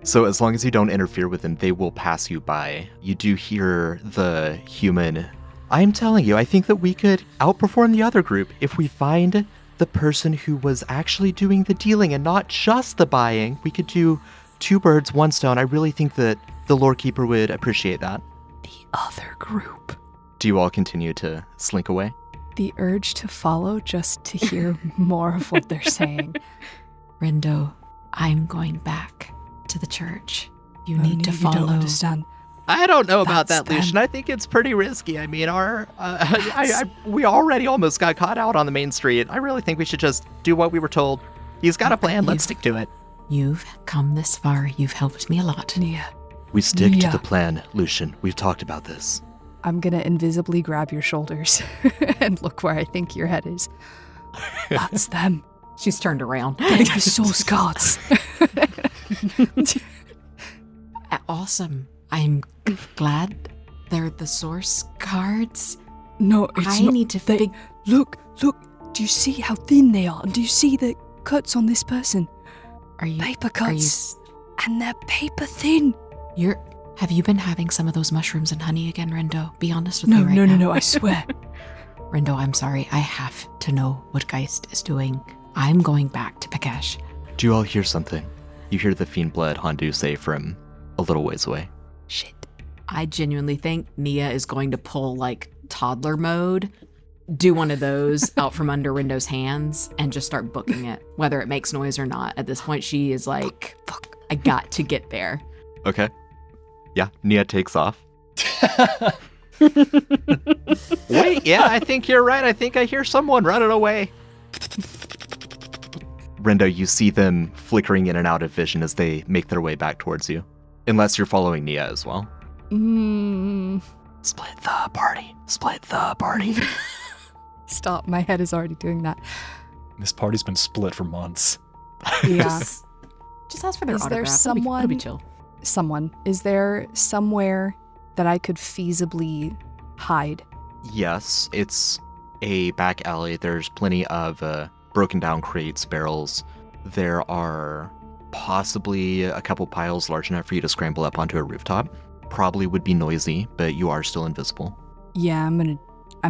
So as long as you don't interfere with them, they will pass you by. You do hear the human. I'm telling you, I think that we could outperform the other group if we find the person who was actually doing the dealing and not just the buying. We could do 2 birds, 1 stone. I really think that the lore keeper would appreciate that. The other group. Do you all continue to slink away? The urge to follow just to hear more of what they're saying. Rindo, I'm going back to the church. You need to follow. You don't understand. I don't know about That's that, Lucian. I think it's pretty risky. I mean, we already almost got caught out on the main street. I really think we should just do what we were told. He's got a plan. Let's stick to it. You've come this far. You've helped me a lot. Nia, We stick to the plan, Lucian. We've talked about this. I'm gonna invisibly grab your shoulders and look where I think your head is. That's them. She's turned around. They're the source cards. Awesome. I'm glad they're the source cards. No, it's I not. need to Look. Do you see how thin they are? And do you see the cuts on this person? Are you Paper Are you, cuts. And they're paper thin. have you been having some of those mushrooms and honey again, Rindo? Be honest with me right now. No, I swear. Rindo, I'm sorry. I have to know what Geist is doing. I'm going back to Pekash. Do you all hear something? You hear the fiend blood Hondu say from a little ways away. Shit. I genuinely think Nia is going to pull like toddler mode, do one of those out from under Rindo's hands and just start booking it, whether it makes noise or not. At this point, she is like, fuck, I got to get there. Okay. Yeah, Nia takes off. Wait, yeah, I think you're right. I think I hear someone running away. Rindo, you see them flickering in and out of vision as they make their way back towards you. Unless you're following Nia as well. Split the party. Split the party. Stop, my head is already doing that. This party's been split for months. Yeah. Just ask for their Is there autograph. someone- It'll be chill. Someone. Is there somewhere that I could feasibly hide? Yes, it's a back alley. There's plenty of broken down crates, barrels. There are possibly a couple piles large enough for you to scramble up onto a rooftop. Probably would be noisy, but you are still invisible. Yeah, I'm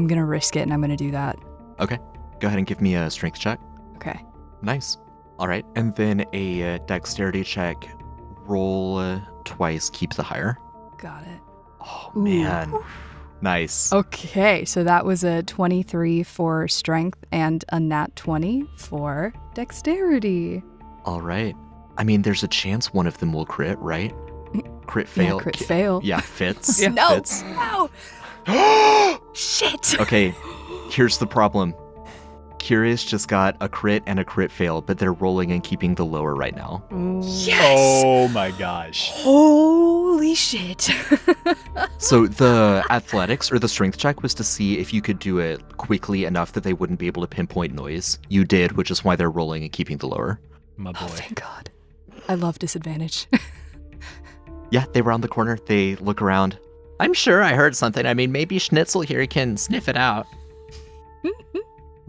gonna risk it and I'm gonna do that. Okay, go ahead and give me a strength check. Okay. Nice. All right, and then a dexterity check. Roll twice, keep the higher. Got it. Oh, Ooh. man. Nice. Okay, so that was a 23 for strength and a nat 20 for dexterity. All right. I mean, there's a chance one of them will crit, right? Crit fail. Yeah, crit fail. Yeah, fits. Yeah. No. Fits. No. Shit. Okay, here's the problem. Curious just got a crit and a crit fail, but they're rolling and keeping the lower right now. Yes. Oh my gosh. Holy shit. So the athletics or the strength check was to see if you could do it quickly enough that they wouldn't be able to pinpoint noise. You did, which is why they're rolling and keeping the lower. My boy. Oh, thank God. I love disadvantage. Yeah, they round the corner. They look around. I'm sure I heard something. I mean, maybe Schnitzel here can sniff it out.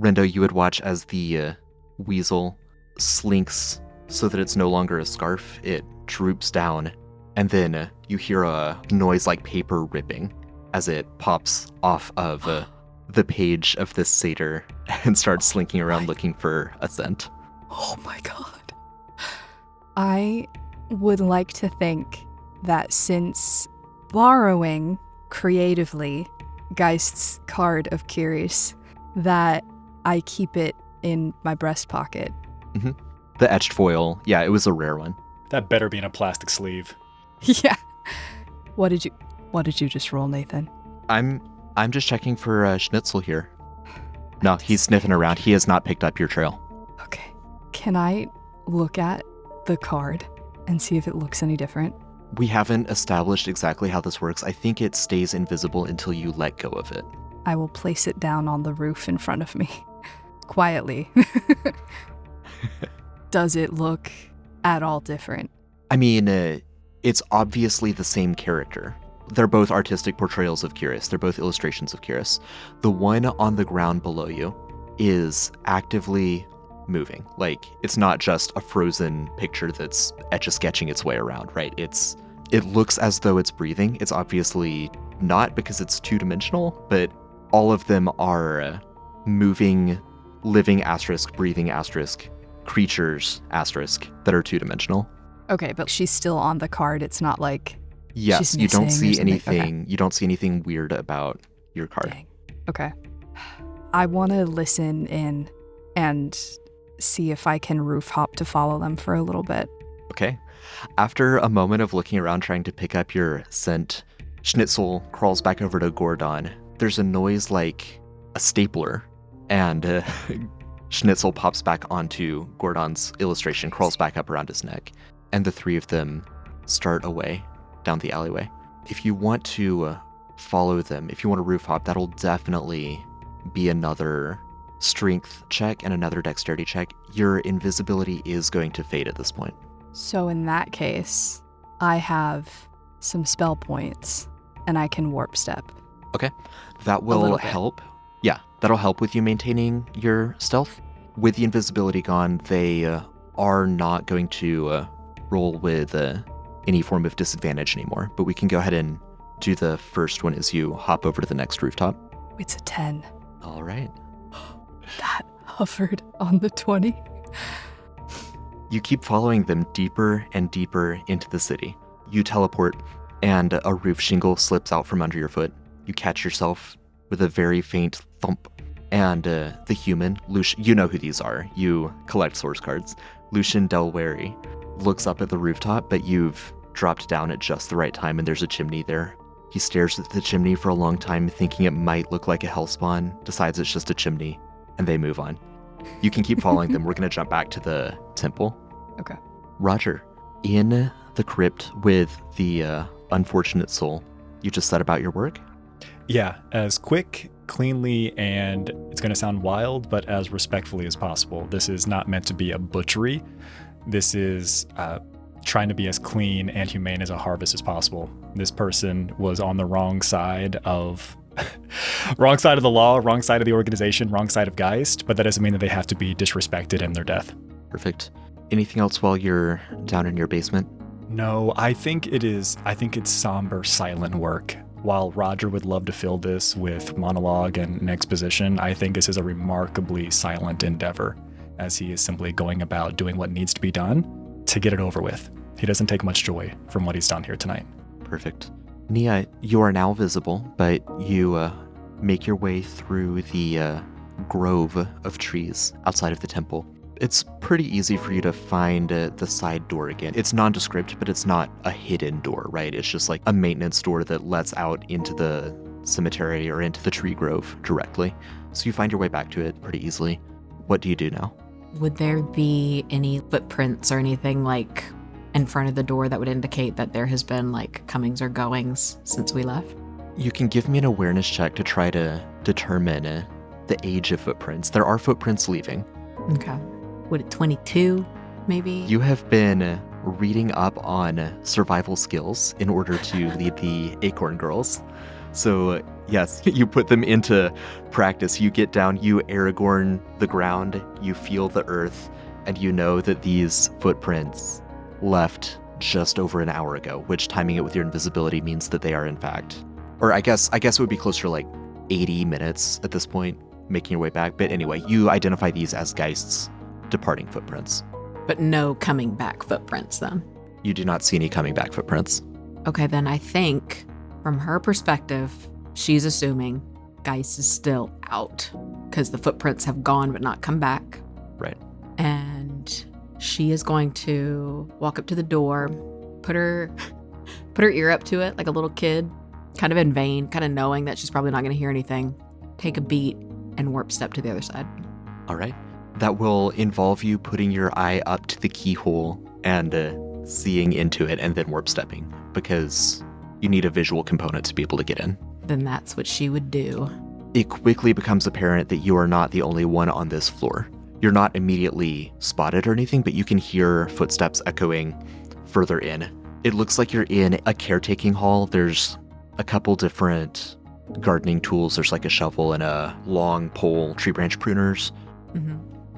Rindo, you would watch as the weasel slinks so that it's no longer a scarf. It droops down, and then you hear a noise like paper ripping as it pops off of the page of this satyr and starts slinking around looking for a scent. Oh my God. I would like to think that since borrowing creatively Geist's card of Curious, that I keep it in my breast pocket. Mm-hmm. The etched foil, yeah, it was a rare one. That better be in a plastic sleeve. Yeah. What did you just roll, Nathan? I'm just checking for Schnitzel here. No, he's sniffing around. He has not picked up your trail. Okay. Can I look at the card and see if it looks any different? We haven't established exactly how this works. I think it stays invisible until you let go of it. I will place it down on the roof in front of me. Quietly. does it look at all different? I mean, it's obviously the same character. They're both artistic portrayals of Curious. They're both illustrations of Curious. The one on the ground below you is actively moving. Like, it's not just a frozen picture that's etch-a-sketching its way around, right? It looks as though it's breathing. It's obviously not because it's two-dimensional, but all of them are moving, living asterisk, breathing asterisk, creatures asterisk that are two-dimensional. Okay, but she's still on the card. It's not like Yes, she's you don't missing or see something. anything. Okay. You don't see anything weird about your card. Dang. Okay. I want to listen in and see if I can roof hop to follow them for a little bit. Okay. After a moment of looking around trying to pick up your scent, Schnitzel crawls back over to Gordon. There's a noise like a stapler, and Schnitzel pops back onto Gordon's illustration, crawls back up around his neck, and the three of them start away down the alleyway. If you want to follow them, if you want to roof hop, that'll definitely be another strength check and another dexterity check. Your invisibility is going to fade at this point. So in that case, I have some spell points and I can warp step. Okay. That will little bit. help. Yeah, that'll help with you maintaining your stealth. With the invisibility gone, they are not going to roll with any form of disadvantage anymore. But we can go ahead and do the first one as you hop over to the next rooftop. It's a 10. All right. That hovered on the 20. You keep following them deeper and deeper into the city. You teleport, and a roof shingle slips out from under your foot. You catch yourself with a very faint thump. And the human, Lucian, you know who these are. You collect source cards. Lucian Delwary looks up at the rooftop, but you've dropped down at just the right time, and there's a chimney there. He stares at the chimney for a long time, thinking it might look like a hellspawn, decides it's just a chimney, and they move on. You can keep following them. We're going to jump back to the temple. Okay. Roger, in the crypt with the unfortunate soul, you just set about your work? Yeah, as quick, cleanly, and it's going to sound wild, but as respectfully as possible. This is not meant to be a butchery. This is trying to be as clean and humane as a harvest as possible. This person was on the wrong side of wrong side of the law, wrong side of the organization, wrong side of Geist, but that doesn't mean that they have to be disrespected in their death. Perfect. Anything else while you're down in your basement? No, I think it's somber, silent work. While Roger would love to fill this with monologue and an exposition, I think this is a remarkably silent endeavor, as he is simply going about doing what needs to be done to get it over with. He doesn't take much joy from what he's done here tonight. Perfect. Nia, you are now visible, but you make your way through the grove of trees outside of the temple. It's pretty easy for you to find the side door again. It's nondescript, but it's not a hidden door, right? It's just like a maintenance door that lets out into the cemetery or into the tree grove directly. So you find your way back to it pretty easily. What do you do now? Would there be any footprints or anything like in front of the door that would indicate that there has been like comings or goings since we left? You can give me an awareness check to try to determine the age of footprints. There are footprints leaving. Okay. Would it 22, maybe? You have been reading up on survival skills in order to lead the Acorn Girls. So, yes, you put them into practice. You get down, you Aragorn the ground, you feel the earth, and you know that these footprints left just over an hour ago, which timing it with your invisibility means that they are in fact, or I guess it would be closer to like 80 minutes at this point, making your way back. But anyway, you identify these as Geist's departing footprints. But no coming back footprints then? You do not see any coming back footprints. Okay, then I think from her perspective, she's assuming Geist is still out because the footprints have gone but not come back. Right. And she is going to walk up to the door, put her ear up to it like a little kid, kind of in vain, kind of knowing that she's probably not going to hear anything, take a beat, and warp step to the other side. All right. That will involve you putting your eye up to the keyhole and seeing into it and then warp stepping, because you need a visual component to be able to get in. Then that's what she would do. It quickly becomes apparent that you are not the only one on this floor. You're not immediately spotted or anything, but you can hear footsteps echoing further in. It looks like you're in a caretaking hall. There's a couple different gardening tools. There's like a shovel and a long pole, tree branch pruners.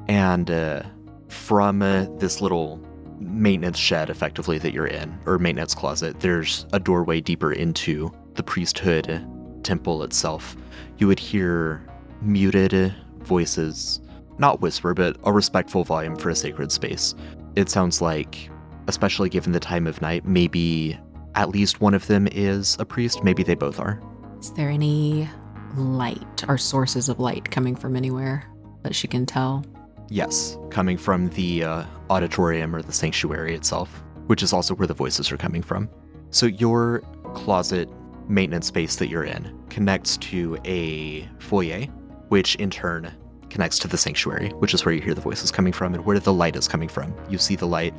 And from this little maintenance shed, effectively, that you're in, or maintenance closet, there's a doorway deeper into the priesthood temple itself. You would hear muted voices, not whisper, but a respectful volume for a sacred space. It sounds like, especially given the time of night, maybe at least one of them is a priest. Maybe they both are. Is there any light or sources of light coming from anywhere that she can tell? Yes, coming from the auditorium or the sanctuary itself, which is also where the voices are coming from. So your closet maintenance space that you're in connects to a foyer, which in turn connects to the sanctuary, which is where you hear the voices coming from and where the light is coming from. You see the light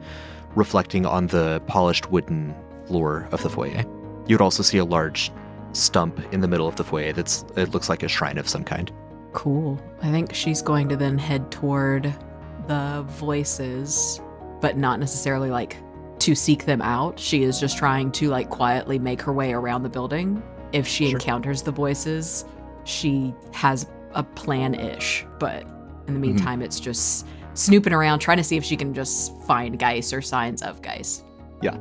reflecting on the polished wooden floor of the foyer. You'd also see a large stump in the middle of the foyer it looks like a shrine of some kind. Cool. I think she's going to then head toward the voices, but not necessarily like to seek them out. She is just trying to like quietly make her way around the building. If she encounters the voices, she has a plan-ish, but in the meantime, it's just snooping around, trying to see if she can just find Geist or signs of Geist. Yeah.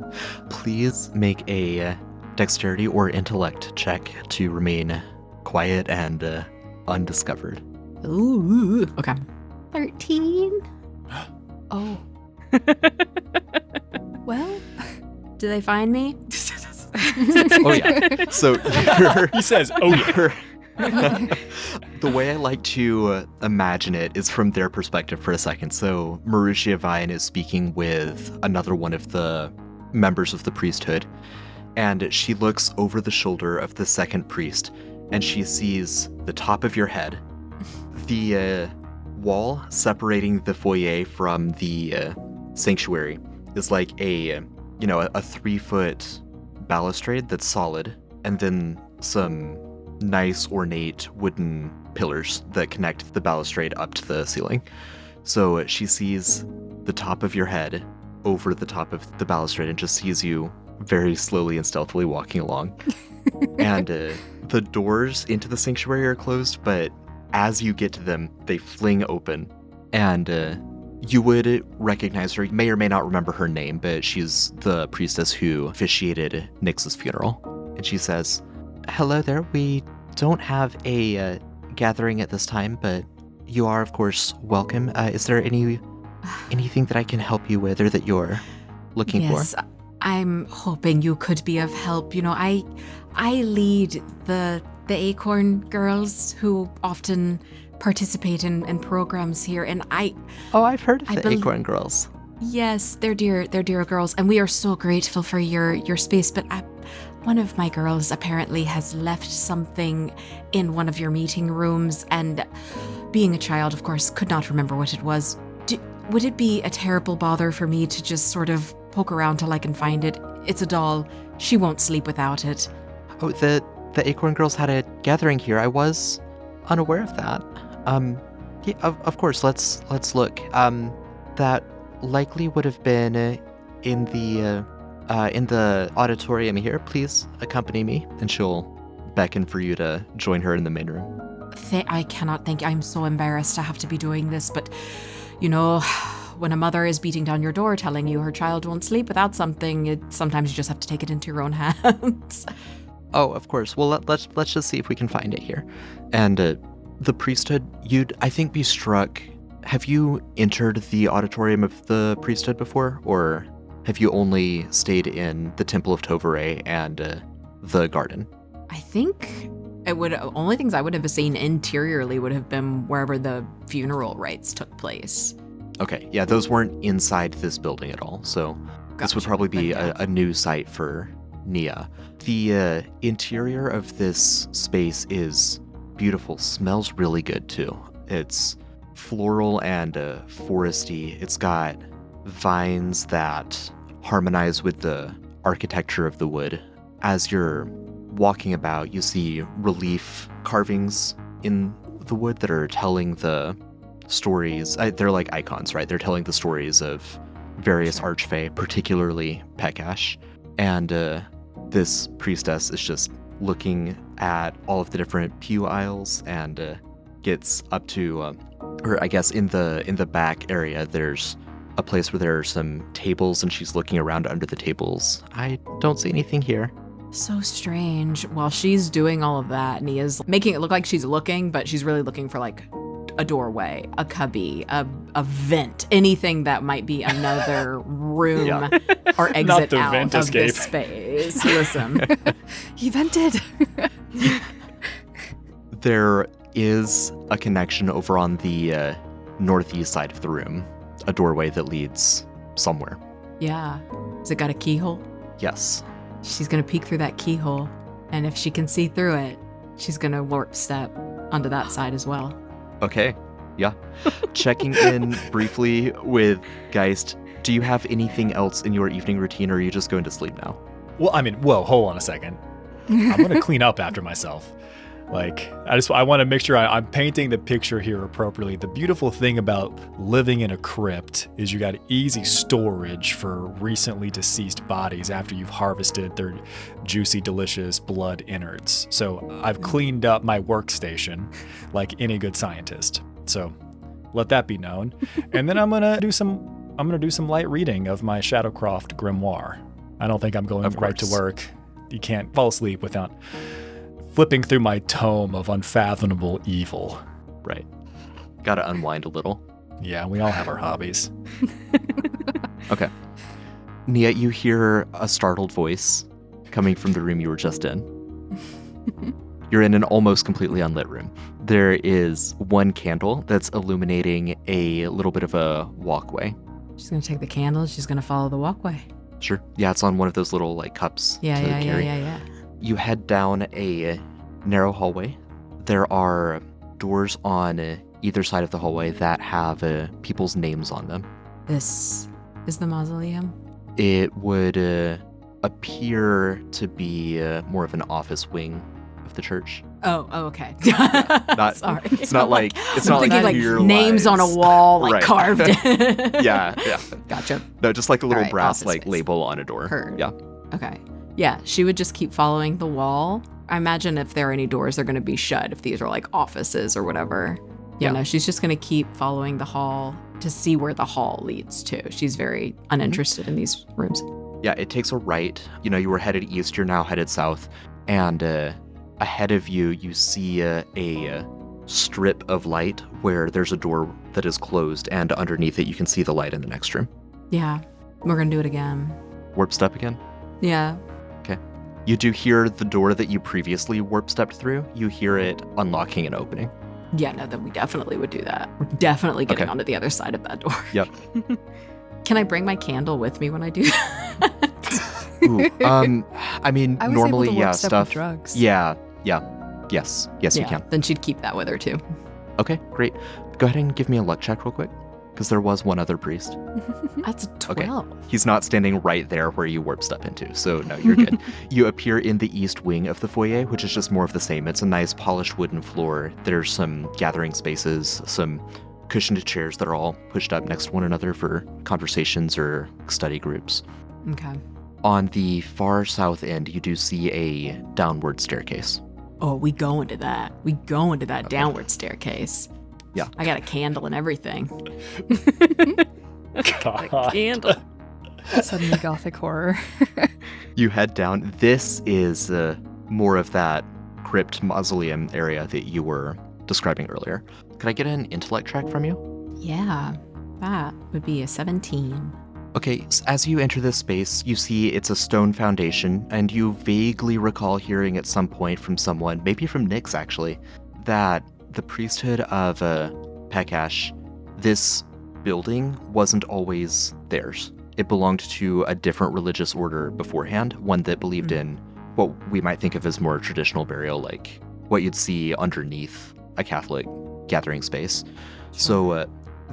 Please make a dexterity or intellect check to remain quiet and undiscovered. Ooh. Okay. 13. Oh. Well, do they find me? Oh yeah. So He says, "Oh yeah." The way I like to imagine it is from their perspective for a second. So Marussia Vine is speaking with another one of the members of the priesthood, and she looks over the shoulder of the second priest, and she sees the top of your head. The wall separating the foyer from the sanctuary is like a 3-foot balustrade that's solid, and then some nice ornate wooden pillars that connect the balustrade up to the ceiling. So she sees the top of your head over the top of the balustrade and just sees you very slowly and stealthily walking along. And the doors into the sanctuary are closed, but as you get to them, they fling open. And you would recognize her. You may or may not remember her name, but she's the priestess who officiated Nyx's funeral. And she says, "Hello there. We don't have a gathering at this time, but you are, of course, welcome. Is there anything that I can help you with or that you're looking for?" Yes, I'm hoping you could be of help. You know, I lead the Acorn girls who often participate in programs here, and I've heard of the Acorn girls. Yes, they're dear girls, and we are so grateful for your space, but one of my girls apparently has left something in one of your meeting rooms, and being a child, of course, could not remember what it was. Would it be a terrible bother for me to just sort of poke around till I can find it? It's a doll. She won't sleep without it. Oh, the Acorn girls had a gathering here. I was unaware of that. Yeah, of course, let's look. That likely would have been in the auditorium here. Please accompany me, and she'll beckon for you to join her in the main room. I cannot thank you. I'm so embarrassed to have to be doing this, but you know, when a mother is beating down your door telling you her child won't sleep without something, sometimes you just have to take it into your own hands. Oh, of course. Well, let's just see if we can find it here. And the priesthood, you'd, I think, be struck. Have you entered the auditorium of the priesthood before, or have you only stayed in the Temple of Tovare and the garden? I think only things I would have seen interiorly would have been wherever the funeral rites took place. Okay, yeah, those weren't inside this building at all, so this would probably be a new site for Nia. The interior of this space is beautiful, smells really good too. It's floral and foresty. It's got vines that harmonize with the architecture of the wood. As you're walking about, you see relief carvings in the wood that are telling the stories. They're like icons, right? They're telling the stories of various archfey, particularly Pekash. And this priestess is just looking at all of the different pew aisles and gets up to, or I guess in the back area, there's a place where there are some tables, and she's looking around under the tables. I don't see anything here. So strange. While she's doing all of that, Nia's making it look like she's looking, but she's really looking for like a doorway, a cubby, a vent, anything that might be another room or exit out vent of escape. this space. Listen. He vented. There is a connection over on the northeast side of the room, a doorway that leads somewhere. Yeah. Has it got a keyhole? Yes. She's going to peek through that keyhole, and if she can see through it, she's going to warp step onto that side as well. Okay. Yeah. Checking in briefly with Geist, do you have anything else in your evening routine, or are you just going to sleep now? Well, I mean, whoa, hold on a second. I'm going to clean up after myself. Like, I want to make sure I'm painting the picture here appropriately. The beautiful thing about living in a crypt is you got easy storage for recently deceased bodies after you've harvested their juicy, delicious blood innards. So I've cleaned up my workstation like any good scientist. So let that be known. And then I'm gonna do some light reading of my Shadowcroft grimoire. I don't think I'm going right to work. You can't fall asleep without flipping through my tome of unfathomable evil. Right. Gotta unwind a little. Yeah, we all have our hobbies. Okay. Nia, you hear a startled voice coming from the room you were just in. You're in an almost completely unlit room. There is one candle that's illuminating a little bit of a walkway. She's going to take the candle. She's going to follow the walkway. Sure. Yeah, it's on one of those little like cups. Yeah. You head down a narrow hallway. There are doors on either side of the hallway that have people's names on them. This is the mausoleum? It would appear to be more of an office wing of the church. Oh, okay. Sorry. It's not like your names on a wall, like Right. carved. Yeah. Gotcha. No, just like a little All right, brass office like space. label on a door. Heard. Yeah. Okay. Yeah, she would just keep following the wall. I imagine if there are any doors, they're going to be shut if these are like offices or whatever. Yeah. No, she's just going to keep following the hall to see where the hall leads to. She's very uninterested in these rooms. Yeah, it takes a right. You were headed east, you're now headed south. And ahead of you, you see a strip of light where there's a door that is closed, and underneath it, you can see the light in the next room. Yeah, we're going to do it again. Warp step again? Yeah. Okay. You do hear the door that you previously warp stepped through. You hear it unlocking and opening. Yeah, no, then we definitely would do that. We're definitely getting Okay. onto the other side of that door. Yep. Can I bring my candle with me when I do that? Ooh, I mean, I was normally, able to warp yeah, step stuff. with drugs. Yeah. Yes, you can. Then she'd keep that with her too. Okay, great. Go ahead and give me a luck check real quick, because there was one other priest. That's a Okay. 12. He's not standing right there where you warp step into, so no, you're good. You appear in the east wing of the foyer, which is just more of the same. It's a nice polished wooden floor. There's some gathering spaces, some cushioned chairs that are all pushed up next to one another for conversations or study groups. Okay. On the far south end, you do see a downward staircase. Oh, we go into that. We go into that downward staircase. Yeah. I got a candle and everything. God. Candle. Suddenly gothic horror. You head down. This is more of that crypt mausoleum area that you were describing earlier. Could I get an intellect check from you? Yeah, that would be a 17. Okay, as you enter this space, you see it's a stone foundation, and you vaguely recall hearing at some point from someone, maybe from Nyx actually, that the priesthood of Pekash, this building wasn't always theirs. It belonged to a different religious order beforehand, one that believed in what we might think of as more traditional burial, like what you'd see underneath a Catholic gathering space. So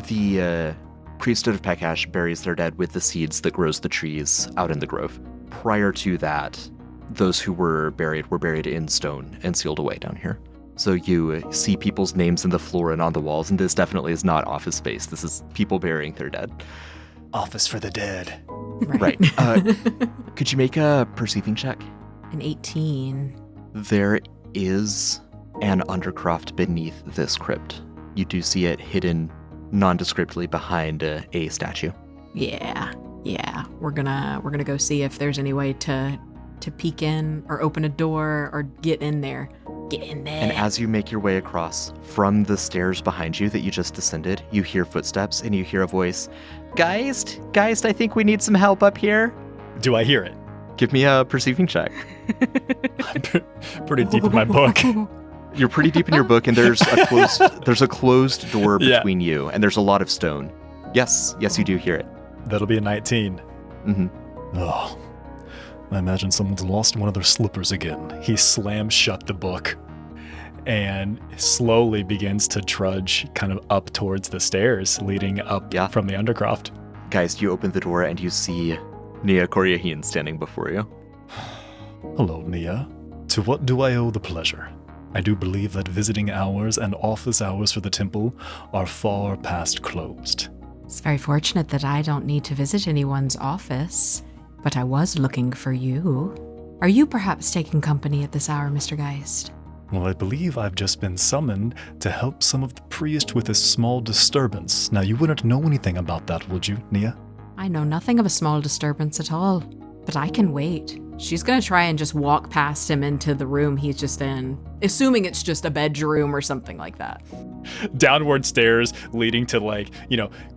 the priesthood of Pekash buries their dead with the seeds that grows the trees out in the grove. Prior to that, those who were buried in stone and sealed away down here. So you see people's names in the floor and on the walls, and this definitely is not office space. This is people burying their dead. Office for the dead. Right. Could you make a perceiving check? An 18. There is an undercroft beneath this crypt. You do see it hidden nondescriptly behind a statue. Yeah. We're gonna go see if there's any way to peek in or open a door or get in there. Get in there. And as you make your way across from the stairs behind you that you just descended, you hear footsteps and you hear a voice. Geist, I think we need some help up here. Do I hear it? Give me a perceiving check. I'm pretty deep in my book. You're pretty deep in your book, and there's a closed door between you, and there's a lot of stone. Yes, you do hear it. That'll be a 19. Mm-hmm. Oh, I imagine someone's lost one of their slippers again. He slams shut the book and slowly begins to trudge kind of up towards the stairs leading up from the undercroft. Geist, you open the door and you see Nia Koryahin standing before you. Hello, Nia. To what do I owe the pleasure? I do believe that visiting hours and office hours for the temple are far past closed. It's very fortunate that I don't need to visit anyone's office, but I was looking for you. Are you perhaps taking company at this hour, Mr. Geist? Well, I believe I've just been summoned to help some of the priests with a small disturbance. Now, you wouldn't know anything about that, would you, Nia? I know nothing of a small disturbance at all, but I can wait. She's gonna try and just walk past him into the room he's just in, assuming it's just a bedroom or something like that. Downward stairs leading to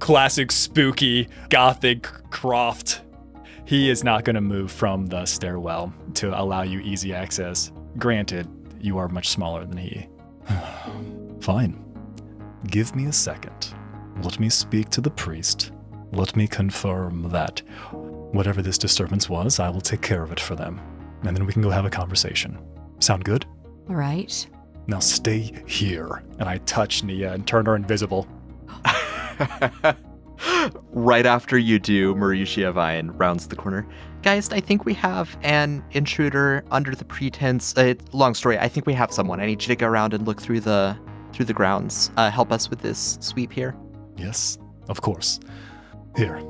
classic spooky gothic croft. He is not going to move from the stairwell to allow you easy access. Granted, you are much smaller than he. Fine. Give me a second. Let me speak to the priest. Let me confirm that whatever this disturbance was, I will take care of it for them. And then we can go have a conversation. Sound good? All right. Now stay here. And I touch Nia and turn her invisible. Right after you do, Mauritia Vine rounds the corner. Geist, I think we have an intruder under the pretense. Long story. I think we have someone. I need you to go around and look through the grounds. Help us with this sweep here. Yes, of course. Here.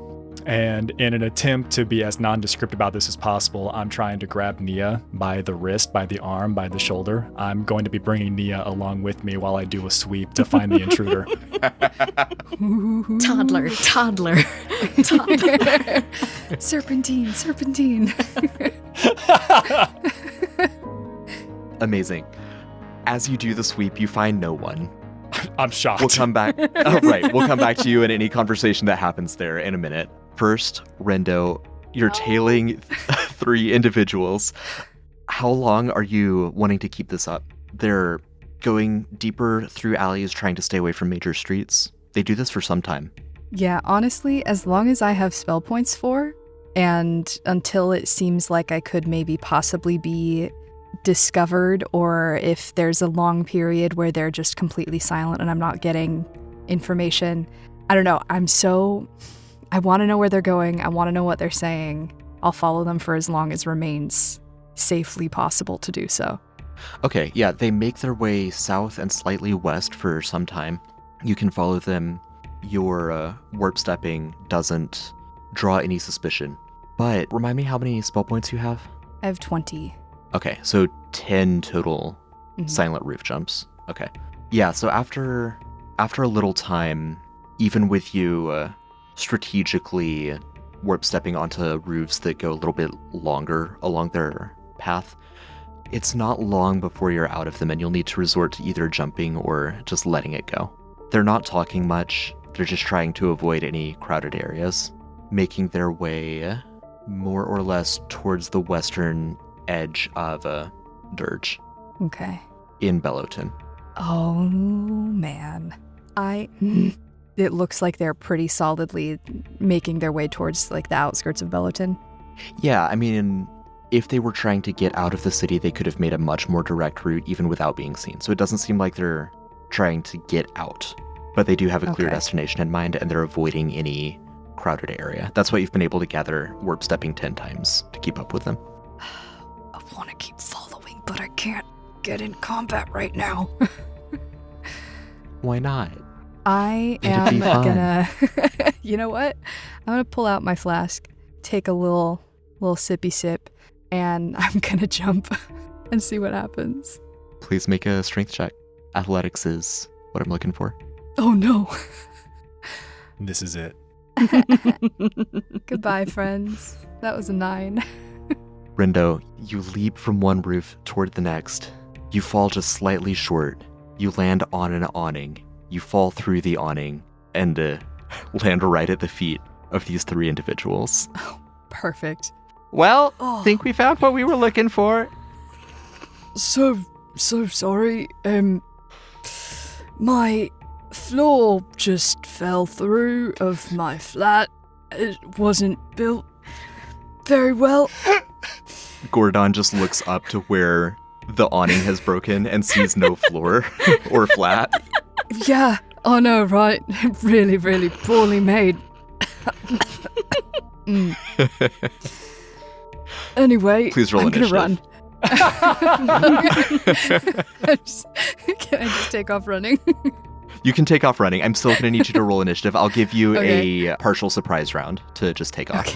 And in an attempt to be as nondescript about this as possible, I'm trying to grab Nia by the wrist, by the arm, by the shoulder. I'm going to be bringing Nia along with me while I do a sweep to find the intruder. Toddler. Serpentine. Amazing. As you do the sweep, you find no one. I'm shocked. We'll come back. We'll come back to you in any conversation that happens there in a minute. First, Rendo, you're tailing 3 individuals. How long are you wanting to keep this up? They're going deeper through alleys, trying to stay away from major streets. They do this for some time. Yeah, honestly, as long as I have spell points for, and until it seems like I could maybe possibly be discovered, or if there's a long period where they're just completely silent and I'm not getting information. I don't know. I want to know where they're going. I want to know what they're saying. I'll follow them for as long as remains safely possible to do so. Okay, yeah, they make their way south and slightly west for some time. You can follow them. Your warp stepping doesn't draw any suspicion. But remind me how many spell points you have? I have 20. Okay, so 10 total silent roof jumps. Okay. Yeah, so after a little time, even with you strategically warp stepping onto roofs that go a little bit longer along their path, it's not long before you're out of them and you'll need to resort to either jumping or just letting it go. They're not talking much. They're just trying to avoid any crowded areas, making their way more or less towards the western edge of Dirge. Okay. In Bellowton. Oh, man. It looks like they're pretty solidly making their way towards, the outskirts of Bellowton. Yeah, I mean, if they were trying to get out of the city, they could have made a much more direct route even without being seen. So it doesn't seem like they're trying to get out. But they do have a clear destination in mind, and they're avoiding any crowded area. That's why you've been able to gather warp stepping 10 times to keep up with them. I want to keep following, but I can't. get in combat right now. Why not? I It'd am be fun. gonna. You know what? I'm gonna pull out my flask, take a little sippy sip, and I'm gonna jump and see what happens. Please make a strength check. Athletics is what I'm looking for. Oh no! This is it. Goodbye, friends. That was a 9. Rindo, you leap from one roof toward the next. You fall just slightly short. You land on an awning. You fall through the awning and land right at the feet of these 3 individuals. Perfect. Well, Oh. think we found what we were looking for. So sorry. My floor just fell through of my flat. It wasn't built very well. Gordon just looks up to where the awning has broken and sees no floor or flat. Yeah. Oh no, right. Really, really poorly made. Mm. Anyway, Please roll I'm gonna initiative. run. Can I just take off running? You can take off running. I'm still going to need you to roll initiative. I'll give you Okay. a partial surprise round to just take off.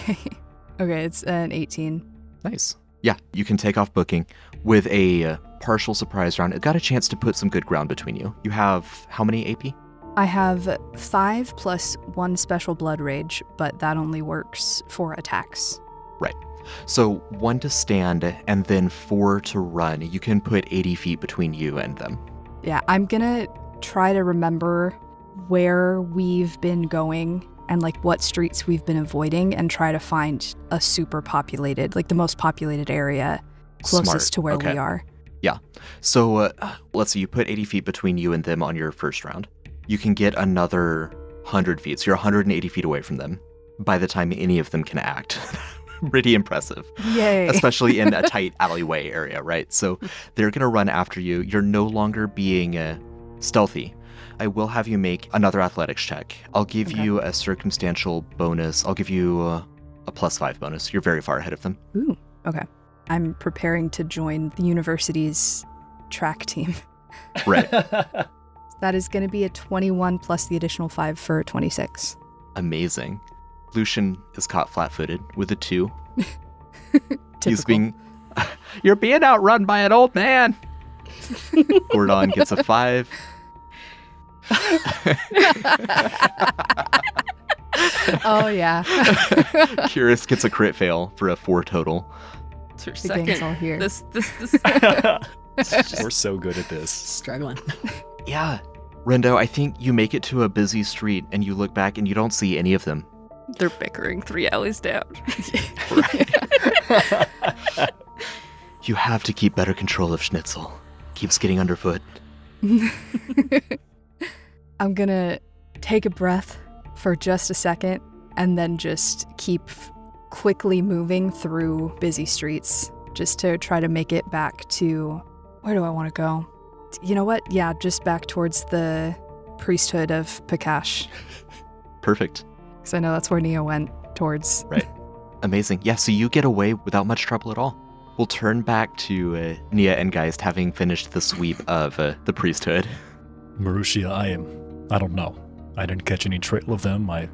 Okay, it's an 18. Nice. Yeah, you can take off booking with a partial surprise round. It got a chance to put some good ground between you. You have how many AP? I have 5 plus 1 special blood rage, but that only works for attacks. Right. So 1 to stand and then 4 to run. You can put 80 feet between you and them. Yeah, I'm gonna try to remember where we've been going and like what streets we've been avoiding and try to find a super populated, like the most populated area closest Smart. to where Okay. we are. Yeah. So let's see. You put 80 feet between you and them on your first round. You can get another 100 feet. So you're 180 feet away from them by the time any of them can act. Pretty impressive. Yay. Especially in a tight alleyway area, right? So they're going to run after you. You're no longer being stealthy. I will have you make another athletics check. I'll give Okay. you a circumstantial bonus. I'll give you a +5 bonus. You're very far ahead of them. Ooh, okay. I'm preparing to join the university's track team. Right. That is going to be a 21 plus the additional 5 for 26. Amazing. Lucian is caught flat-footed with a 2. He's Typical. being... You're being outrun by an old man! Gordon gets a 5. Oh, yeah. Curious gets a crit fail for a 4 total. It's her The gang's all second. here. This. We're so good at this. Struggling. Yeah. Rendo, I think you make it to a busy street and you look back and you don't see any of them. They're bickering 3 alleys down. You have to keep better control of Schnitzel. Keeps getting underfoot. I'm gonna take a breath for just a second and then just keep quickly moving through busy streets just to try to make it back to... Where do I want to go? You know what? Yeah, just back towards the priesthood of Pakash. Perfect. Because I know that's where Nia went towards. Right. Amazing. Yeah, so you get away without much trouble at all. We'll turn back to Nia and Geist having finished the sweep of the priesthood. Marussia, I don't know. I didn't catch any trail of them. I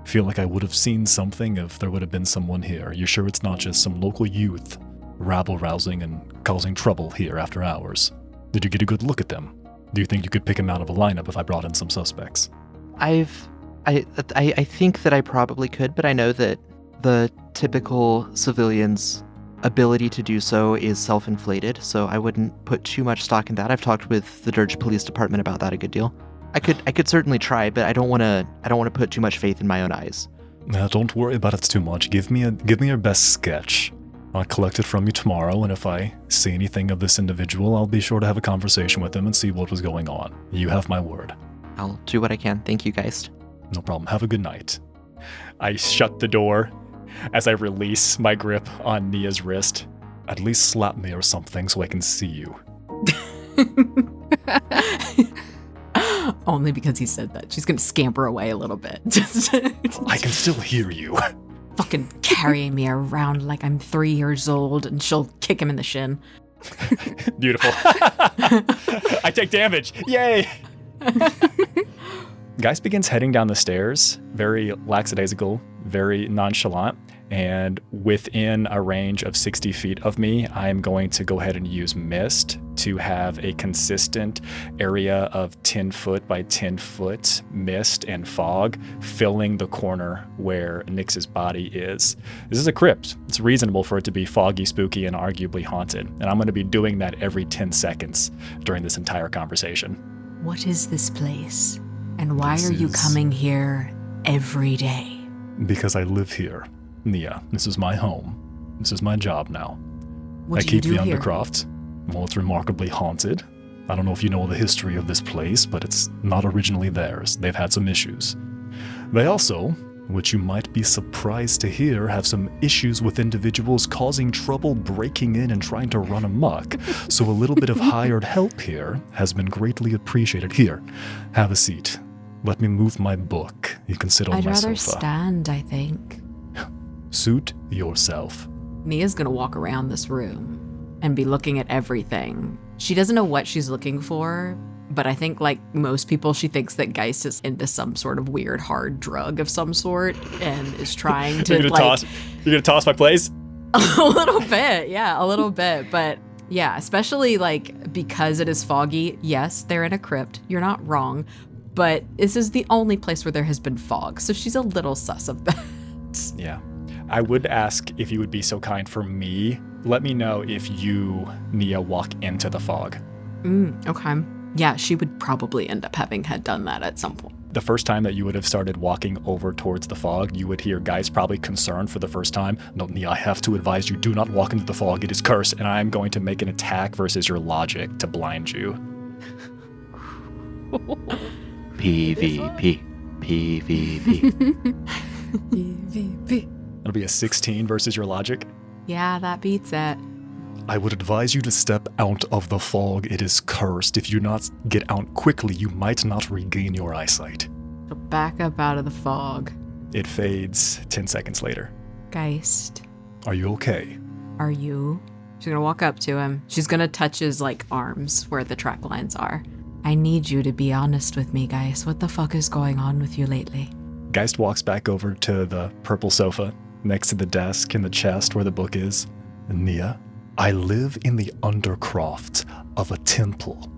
feel like I would have seen something if there would have been someone here. You're sure it's not just some local youth rabble-rousing and causing trouble here after hours? Did you get a good look at them? Do you think you could pick them out of a lineup if I brought in some suspects? I think that I probably could, but I know that the typical civilian's ability to do so is self-inflated, so I wouldn't put too much stock in that. I've talked with the Dirge Police Department about that a good deal. I could certainly try, but I don't want to put too much faith in my own eyes. Now, don't worry about it too much. Give me your best sketch. I'll collect it from you tomorrow, and if I see anything of this individual, I'll be sure to have a conversation with him and see what was going on. You have my word. I'll do what I can. Thank you, Geist. No problem. Have a good night. I shut the door as I release my grip on Nia's wrist. At least slap me or something so I can see you. Only because he said that. She's gonna scamper away a little bit. Just I can still hear you. fucking carrying me around like I'm 3 years old, and she'll kick him in the shin. Beautiful. I take damage. Yay! Geist begins heading down the stairs, very lackadaisical, very nonchalant, and within a range of 60 feet of me, I am going to go ahead and use Mist to have a consistent area of 10 foot by 10 foot mist and fog filling the corner where Nyx's body is. This is a crypt. It's reasonable for it to be foggy, spooky, and arguably haunted, and I'm going to be doing that every 10 seconds during this entire conversation. What is this place? And why are you coming here every day? Because I live here, Nia. This is my home. This is my job now. What I do you keep do the here? Undercroft. Well, it's remarkably haunted. I don't know if you know the history of this place, but it's not originally theirs. They've had some issues. They also, which you might be surprised to hear, have some issues with individuals causing trouble breaking in and trying to run amok. So a little bit of hired help here has been greatly appreciated. Here, have a seat. Let me move my book. You can sit on I'd my rather sofa. stand, I think. Suit yourself. Nia's gonna walk around this room and be looking at everything. She doesn't know what she's looking for, but I think like most people, she thinks that Geist is into some sort of weird hard drug of some sort and is trying to You're gonna toss my place? A little bit, yeah, a little bit. But yeah, especially like because it is foggy, yes, they're in a crypt. You're not wrong. But this is the only place where there has been fog, so she's a little sus of that. Yeah. I would ask if you would be so kind for me. Let me know if you, Nia, walk into the fog. Okay. Yeah, she would probably end up having had done that at some point. The first time that you would have started walking over towards the fog, you would hear Geist probably concerned for the first time. No, Nia, I have to advise you, do not walk into the fog. It is cursed, and I am going to make an attack versus your logic to blind you. PvP. PvP. PvP. It'll be a 16 versus your logic. Yeah, that beats it. I would advise you to step out of the fog. It is cursed. If you not get out quickly, you might not regain your eyesight. So back up out of the fog. It fades 10 seconds later. Geist, Are you okay? are you? She's gonna walk up to him. She's gonna touch his like arms where the track lines are. I need you to be honest with me, Geist. What the fuck is going on with you lately? Geist walks back over to the purple sofa next to the desk in the chest where the book is. Nia, I live in the undercroft of a temple.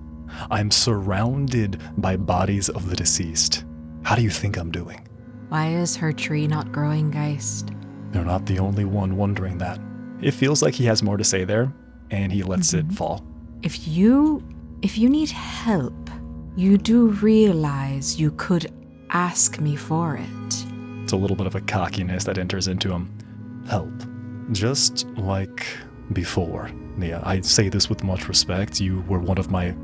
I'm surrounded by bodies of the deceased. How do you think I'm doing? Why is her tree not growing, Geist? You're not the only one wondering that. It feels like he has more to say there, and he lets it fall. If you need help, you do realize you could ask me for it. It's a little bit of a cockiness that enters into him. Help. Just like before, Nia. I say this with much respect. You were one of my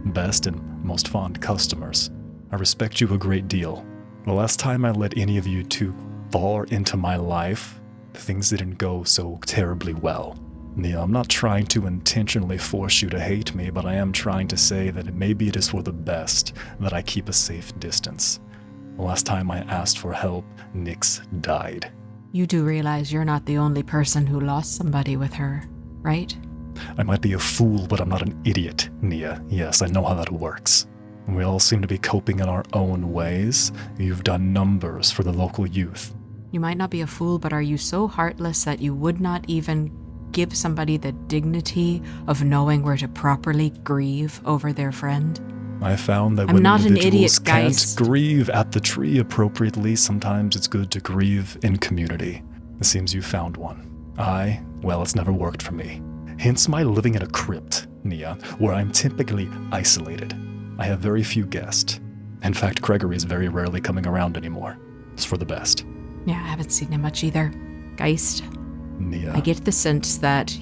best and most fond customers. I respect you a great deal. The last time I let any of you too far into my life, things didn't go so terribly well. Nia, I'm not trying to intentionally force you to hate me, but I am trying to say that maybe it is for the best that I keep a safe distance. The last time I asked for help, Nyx died. You do realize you're not the only person who lost somebody with her, right? I might be a fool, but I'm not an idiot, Nia. Yes, I know how that works. We all seem to be coping in our own ways. You've done numbers for the local youth. You might not be a fool, but are you so heartless that you would not even give somebody the dignity of knowing where to properly grieve over their friend? I found that I'm when not an individuals idiot, can't Geist. grieve at the tree appropriately, sometimes it's good to grieve in community. It seems you found one. Well, it's never worked for me. Hence my living in a crypt, Nia, where I'm typically isolated. I have very few guests. In fact, Gregory is very rarely coming around anymore. It's for the best. Yeah, I haven't seen him much either. Geist, Nia. I get the sense that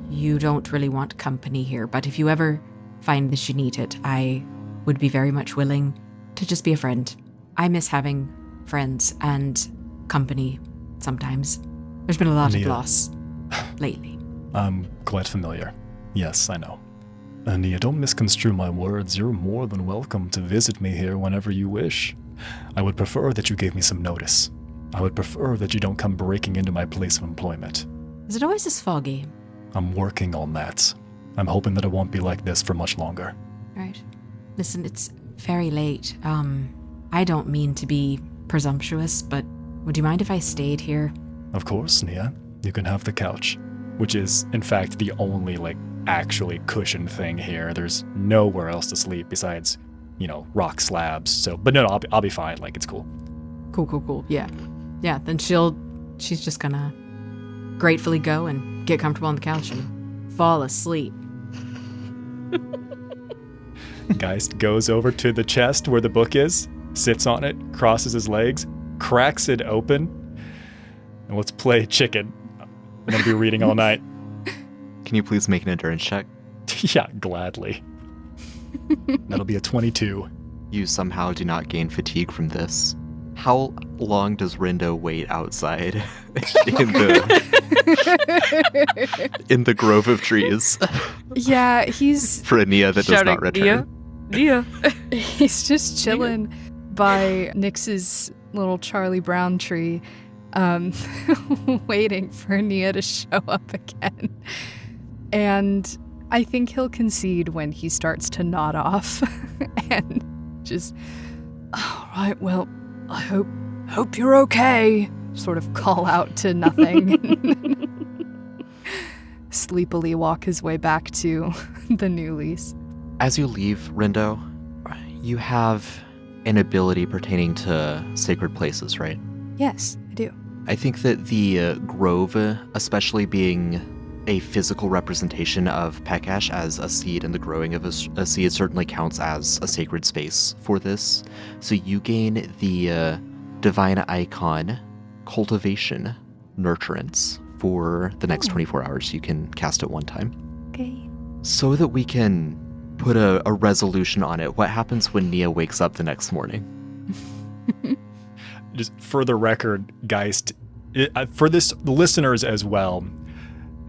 you don't really want company here, but if you ever find that you need it, I would be very much willing to just be a friend. I miss having friends and company sometimes. There's been a lot of Nia. loss lately. I'm quite familiar. Yes, I know. Nia, don't misconstrue my words. You're more than welcome to visit me here whenever you wish. I would prefer that you gave me some notice. I would prefer that you don't come breaking into my place of employment. Is it always this foggy? I'm working on that. I'm hoping that it won't be like this for much longer. Right. Listen, it's very late. I don't mean to be presumptuous, but would you mind if I stayed here? Of course, Nia. You can have the couch. Which is, in fact, the only, actually cushioned thing here. There's nowhere else to sleep besides, rock slabs. So, but no, I'll be fine. It's cool. Cool. Yeah. Yeah, then she's just gonna gratefully go and get comfortable on the couch and fall asleep. Geist goes over to the chest where the book is, sits on it, crosses his legs, cracks it open, and let's play chicken. I'm going to be reading all night. Can you please make an endurance check? Yeah, gladly. That'll be a 22. You somehow do not gain fatigue from this. How long does Rindo wait outside in the grove of trees? Yeah, he's For a Nia that does not return. Nia. he's just chilling by Nyx's little Charlie Brown tree, waiting for Nia to show up again. And I think he'll concede when he starts to nod off and just, all right, well, I hope you're okay, sort of call out to nothing. Sleepily walk his way back to the new lease. As you leave, Rindo, you have an ability pertaining to sacred places, right? Yes, I do. I think that the grove, especially being a physical representation of Pekash as a seed and the growing of a seed, certainly counts as a sacred space for this. So you gain the divine icon cultivation nurturance for the next 24 hours. You can cast it one time. Okay. So that we can put a resolution on it. What happens when Nia wakes up the next morning? Just for the record, Geist, for the listeners as well,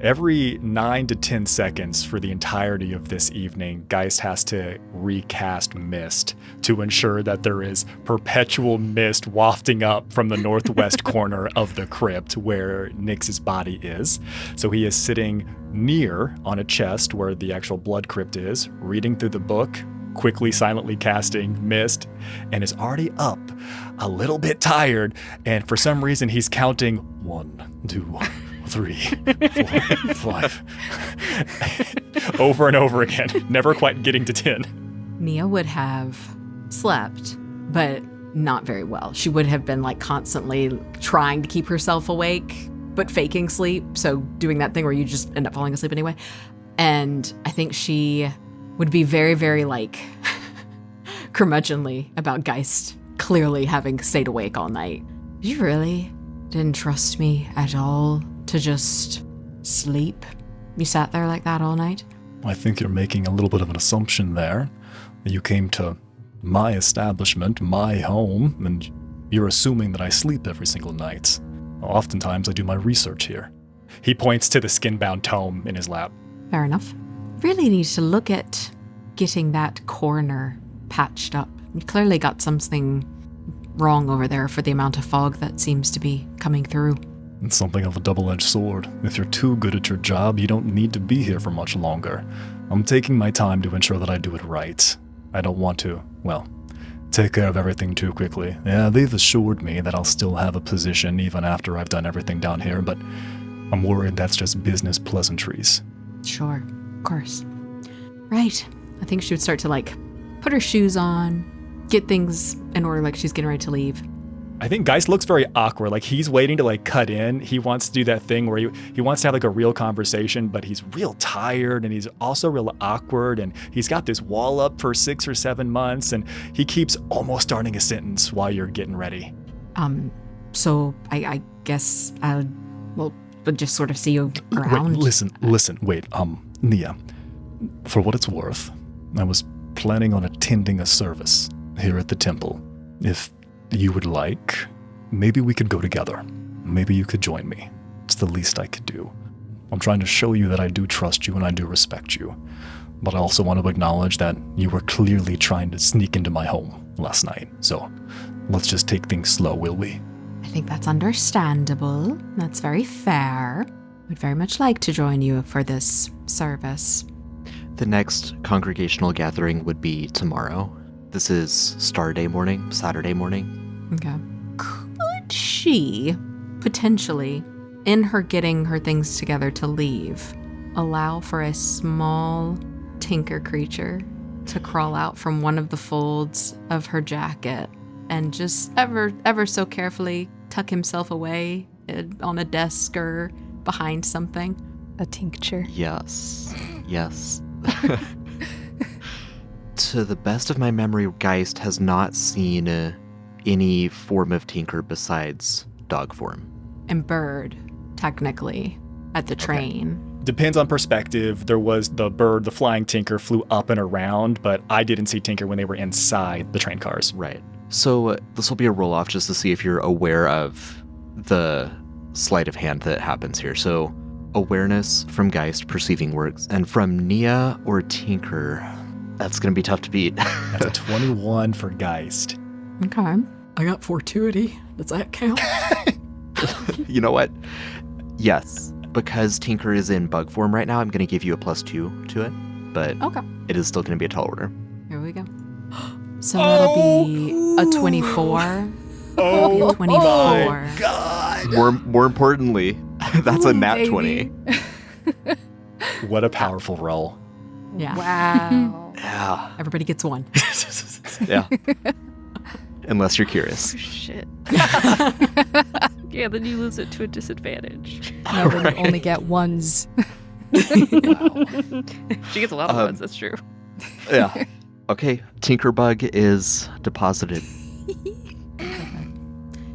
every 9 to 10 seconds for the entirety of this evening, Geist has to recast mist to ensure that there is perpetual mist wafting up from the northwest corner of the crypt where Nyx's body is. So he is sitting near on a chest where the actual blood crypt is, reading through the book, quickly, silently casting mist, and is already up, a little bit tired, and for some reason he's counting 1, 2, 3, 4, 5 over and over again, never quite getting to 10. Nia would have slept, but not very well. She would have been constantly trying to keep herself awake, but faking sleep. So doing that thing where you just end up falling asleep anyway. And I think she would be very, very curmudgeonly about Geist clearly having stayed awake all night. You really didn't trust me at all to just sleep? You sat there like that all night? I think you're making a little bit of an assumption there. You came to my establishment, my home, and you're assuming that I sleep every single night. Oftentimes I do my research here. He points to the skin-bound tome in his lap. Fair enough. Really need to look at getting that corner patched up. You clearly got something wrong over there for the amount of fog that seems to be coming through. It's something of a double-edged sword. If you're too good at your job, you don't need to be here for much longer. I'm taking my time to ensure that I do it right. I don't want to, take care of everything too quickly. Yeah, they've assured me that I'll still have a position even after I've done everything down here, but I'm worried that's just business pleasantries. Sure, of course. Right. I think she would start to put her shoes on, get things in order she's getting ready to leave. I think Geist looks very awkward. He's waiting to cut in. He wants to do that thing where he wants to have a real conversation, but he's real tired and he's also real awkward, and he's got this wall up for 6 or 7 months, and he keeps almost starting a sentence while you're getting ready. So I guess we'll just sort of see you around. Wait, Nia, for what it's worth, I was planning on attending a service here at the temple. If you would like, maybe we could go together. Maybe you could join me. It's the least I could do. I'm trying to show you that I do trust you and I do respect you. But I also want to acknowledge that you were clearly trying to sneak into my home last night. So let's just take things slow, will we? I think that's understandable. That's very fair. Would very much like to join you for this service. The next congregational gathering would be tomorrow. This is Star Day morning, Saturday morning. Okay. Could she potentially, in her getting her things together to leave, allow for a small tinker creature to crawl out from one of the folds of her jacket and just ever so carefully tuck himself away on a desk or behind something? A tincture. Yes. Yes. To the best of my memory, Geist has not seen any form of tinker besides dog form. And bird, technically, at the train. Depends on perspective. There was the bird, the flying tinker, flew up and around, but I didn't see tinker when they were inside the train cars. Right. So this will be a roll-off just to see if you're aware of the sleight of hand that happens here. So awareness from Geist, perceiving works, and from Nia or Tinker, that's going to be tough to beat. That's a 21 for Geist. Okay. I got fortuity. Does that count? You know what? Yes. Because Tinker is in bug form right now, I'm going to give you a +2 to it, but Okay. it is still going to be a tall order. Here we go. So that'll be a 24. That'll be a 24. God! More importantly, that's a nat 20. What a powerful roll. Yeah. Wow. Yeah. Everybody gets one. Yeah. Unless you're curious. Shit. Yeah, then you lose it to a disadvantage. No, then you only get ones. She gets a lot of ones, that's true. Yeah. Okay. Tinkerbug is deposited.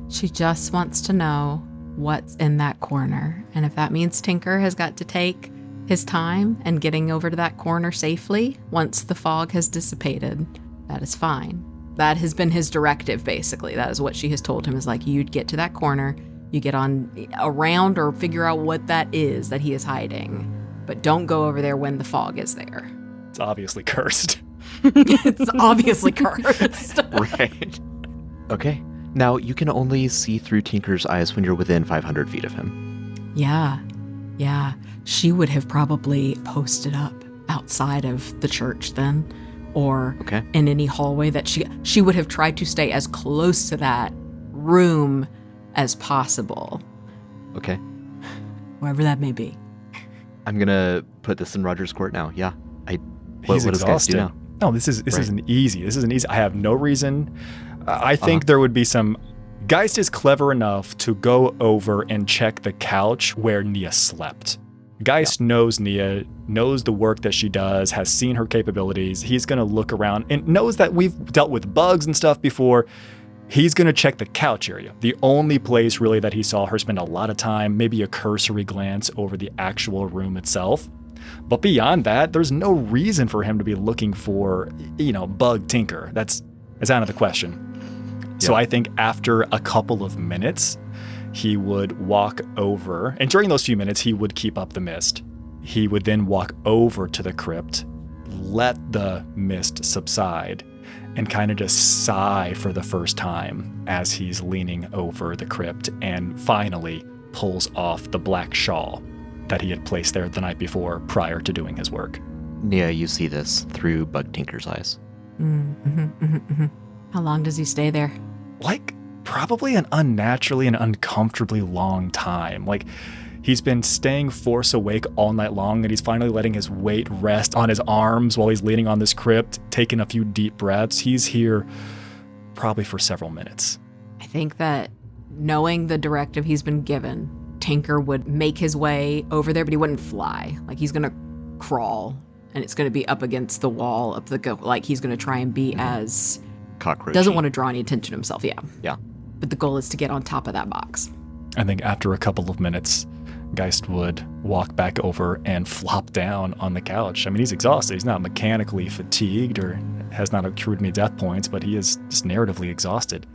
She just wants to know what's in that corner. And if that means Tinker has got to take his time and getting over to that corner safely once the fog has dissipated, that is fine. That has been his directive, basically. That is what she has told him, is like, you'd get to that corner, you get on around or figure out what that is that he is hiding. But don't go over there when the fog is there. It's obviously cursed. It's obviously cursed. Right. Okay. Now, you can only see through Tinker's eyes when you're within 500 feet of him. Yeah. She would have probably posted up outside of the church then, or Okay. in any hallway that she would have tried to stay as close to that room as possible, Okay. wherever that may be. I'm going to put this in Roger's court now. Yeah. He's what does Geist do exhausted. now? No, this is Right. an easy. This is an easy. I have no reason. I think there would be some. Geist is clever enough to go over and check the couch where Nia slept. Geist knows Nia, knows the work that she does, has seen her capabilities. He's going to look around and knows that we've dealt with bugs and stuff before. He's going to check the couch area. The only place really that he saw her spend a lot of time, maybe a cursory glance over the actual room itself. But beyond that, there's no reason for him to be looking for, bug tinker. That's out of the question. So I think after a couple of minutes, he would walk over, and during those few minutes, he would keep up the mist. He would then walk over to the crypt, let the mist subside, and kind of just sigh for the first time as he's leaning over the crypt and finally pulls off the black shawl that he had placed there the night before prior to doing his work. Nia, you see this through Bug Tinker's eyes. How long does he stay there? Like, probably an unnaturally and uncomfortably long time. Like, he's been staying force awake all night long, and he's finally letting his weight rest on his arms while he's leaning on this crypt, taking a few deep breaths. He's here probably for several minutes. I think that knowing the directive he's been given, Tinker would make his way over there, but he wouldn't fly. Like, he's going to crawl, and it's going to be up against the wall of the like, he's going to try and be as... Cockroach. Doesn't want to draw any attention to himself, yeah. Yeah. But the goal is to get on top of that box. I think after a couple of minutes, Geist would walk back over and flop down on the couch. I mean, he's exhausted. He's not mechanically fatigued or has not accrued any death points, but he is just narratively exhausted.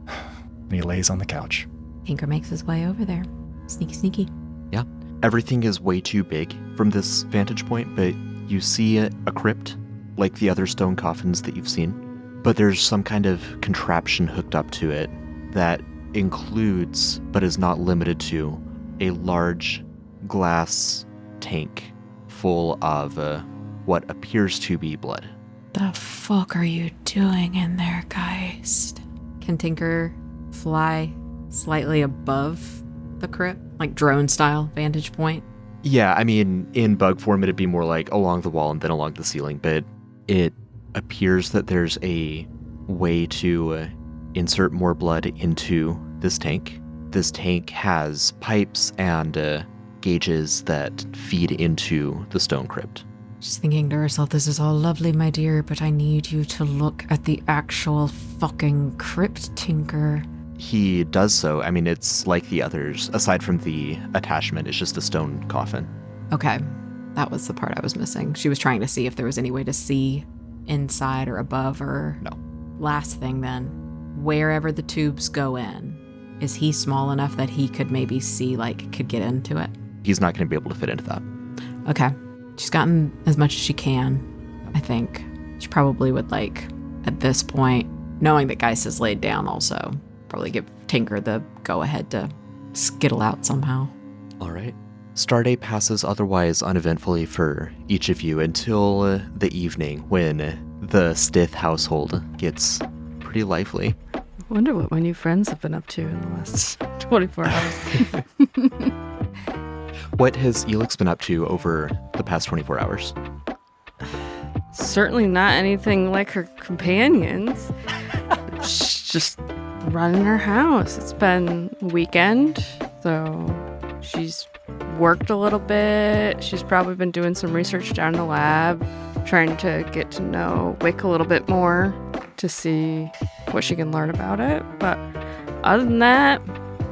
And he lays on the couch. Tinker makes his way over there. Sneaky, sneaky. Yeah. Everything is way too big from this vantage point, but you see a crypt like the other stone coffins that you've seen. But there's some kind of contraption hooked up to it that includes, but is not limited to, a large glass tank full of what appears to be blood. The fuck are you doing in there, Geist? Can Tinker fly slightly above the crypt? Like drone style vantage point? Yeah, I mean, in bug form, it'd be more like along the wall and then along the ceiling, but it appears that there's a way to insert more blood into this tank. This tank has pipes and gauges that feed into the stone crypt. She's thinking to herself, this is all lovely, my dear, but I need you to look at the actual fucking crypt, Tinker. He does so. I mean, it's like the others. Aside from the attachment, it's just a stone coffin. Okay, that was the part I was missing. She was trying to see if there was any way to see inside or above or... No. Last thing then, wherever the tubes go in, is he small enough that he could maybe see, like, could get into it? He's not going to be able to fit into that. Okay. She's gotten as much as she can, I think. She probably would, like, at this point, knowing that Geist is laid down also, probably give Tinker the go-ahead to skittle out somehow. All right. Stardate passes otherwise uneventfully for each of you until the evening when the Stith household gets pretty lively. I wonder what my new friends have been up to in the last 24 hours. What has Elix been up to over the past 24 hours? Certainly not anything like her companions. She's just running her house. It's been weekend, so she's worked a little bit. She's probably been doing some research down in the lab, trying to get to know Wick a little bit more to see what she can learn about it. But other than that,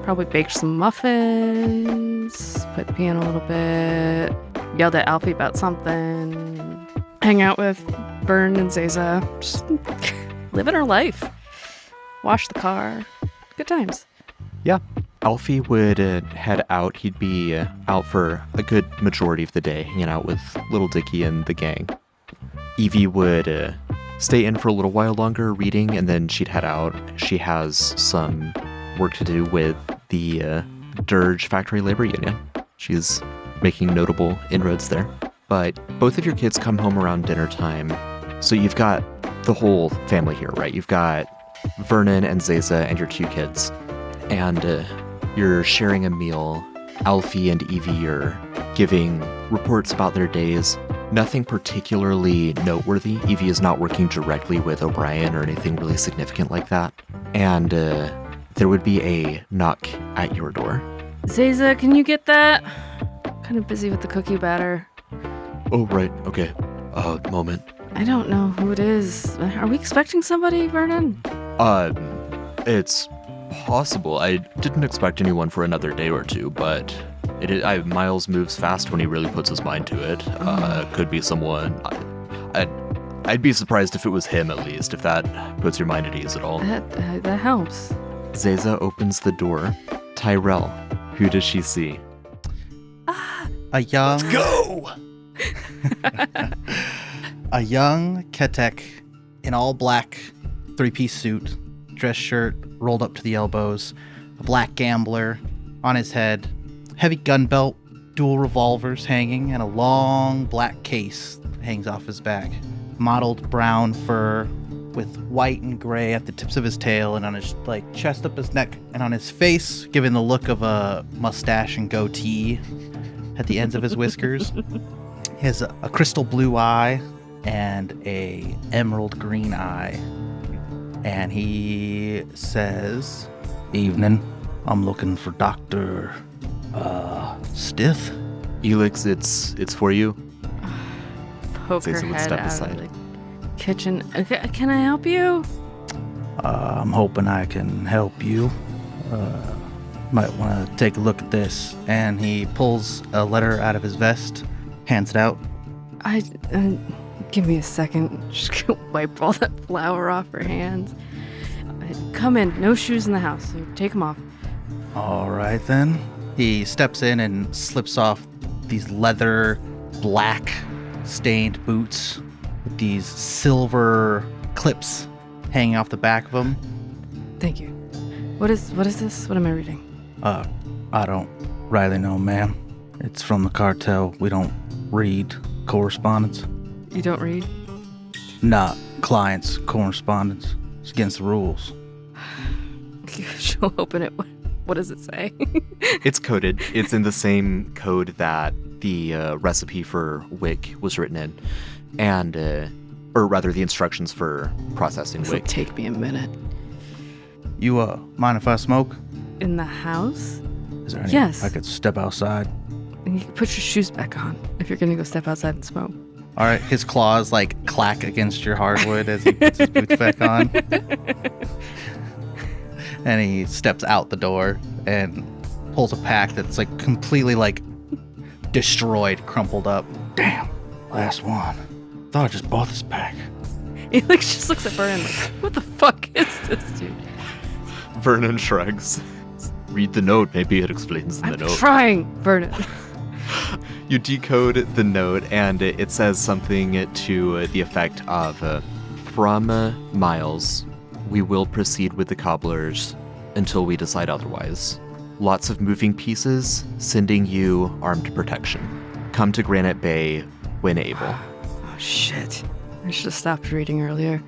probably baked some muffins, played the piano a little bit, yelled at Alfie about something, hang out with Vern and Zaza, just living her life. Wash the car. Good times. Yeah. Alfie would head out. He'd be out for a good majority of the day, hanging out with Little Dicky and the gang. Evie would stay in for a little while longer, reading, and then she'd head out. She has some work to do with the Dirge Factory Labor Union. She's making notable inroads there. But both of your kids come home around dinner time, so you've got the whole family here, right? You've got Vernon and Zaza and your two kids, and you're sharing a meal. Alfie and Evie are giving reports about their days. Nothing particularly noteworthy. Evie is not working directly with O'Brien or anything really significant like that. And there would be a knock at your door. Zaza, can you get that? Kind of busy with the cookie batter. Oh, right. Okay. Moment. I don't know who it is. Are we expecting somebody, Vernon? It's possible. I didn't expect anyone for another day or two, but Miles moves fast when he really puts his mind to it. Could be someone. I'd be surprised if it was him, at least, if that puts your mind at ease at all. That helps. Zaza opens the door. Tyrell, who does she see? A young... Let's go! A young Ketek in all black, three-piece suit, dress shirt rolled up to the elbows, a black gambler on his head, heavy gun belt, dual revolvers hanging, and a long black case hangs off his back. Mottled brown fur with white and gray at the tips of his tail and on his chest up his neck and on his face, giving the look of a mustache and goatee at the ends of his whiskers. He has a crystal blue eye and a emerald green eye. And he says, "Evening. I'm looking for Dr. Stith." Elix, it's for you. Poke her Zaza would head step out aside. of the kitchen. Can I help you? I'm hoping I can help you. Might want to take a look at this. And he pulls a letter out of his vest, hands it out. Give me a second. Just gonna wipe all that flour off her hands. Come in. No shoes in the house, so take them off. All right, then. He steps in and slips off these leather, black, stained boots with these silver clips hanging off the back of them. Thank you. What is this? What am I reading? I don't rightly know, ma'am. It's from the cartel. We don't read correspondence. You don't read? Not clients' correspondence. It's against the rules. She'll open it. What does it say? It's coded. It's in the same code that the recipe for wick was written in, and or rather, the instructions for processing This will wick. take me a minute. You mind if I smoke? In the house? Is there any Yes. I could step outside? And you can put your shoes back on if you're gonna go step outside and smoke. All right. His claws like clack against your hardwood as he puts his boots back on. And he steps out the door and pulls a pack that's like completely like destroyed, crumpled up. Damn, last one. Thought I just bought this pack. He like just looks at Vernon like, what the fuck is this, dude? Vernon shrugs. Read the note. Maybe it explains in the I'm note. trying, Vernon. You decode the note, and it says something to the effect of, from Miles, we will proceed with the cobblers until we decide otherwise. Lots of moving pieces, sending you armed protection. Come to Granite Bay when able. Oh, shit. I should have stopped reading earlier.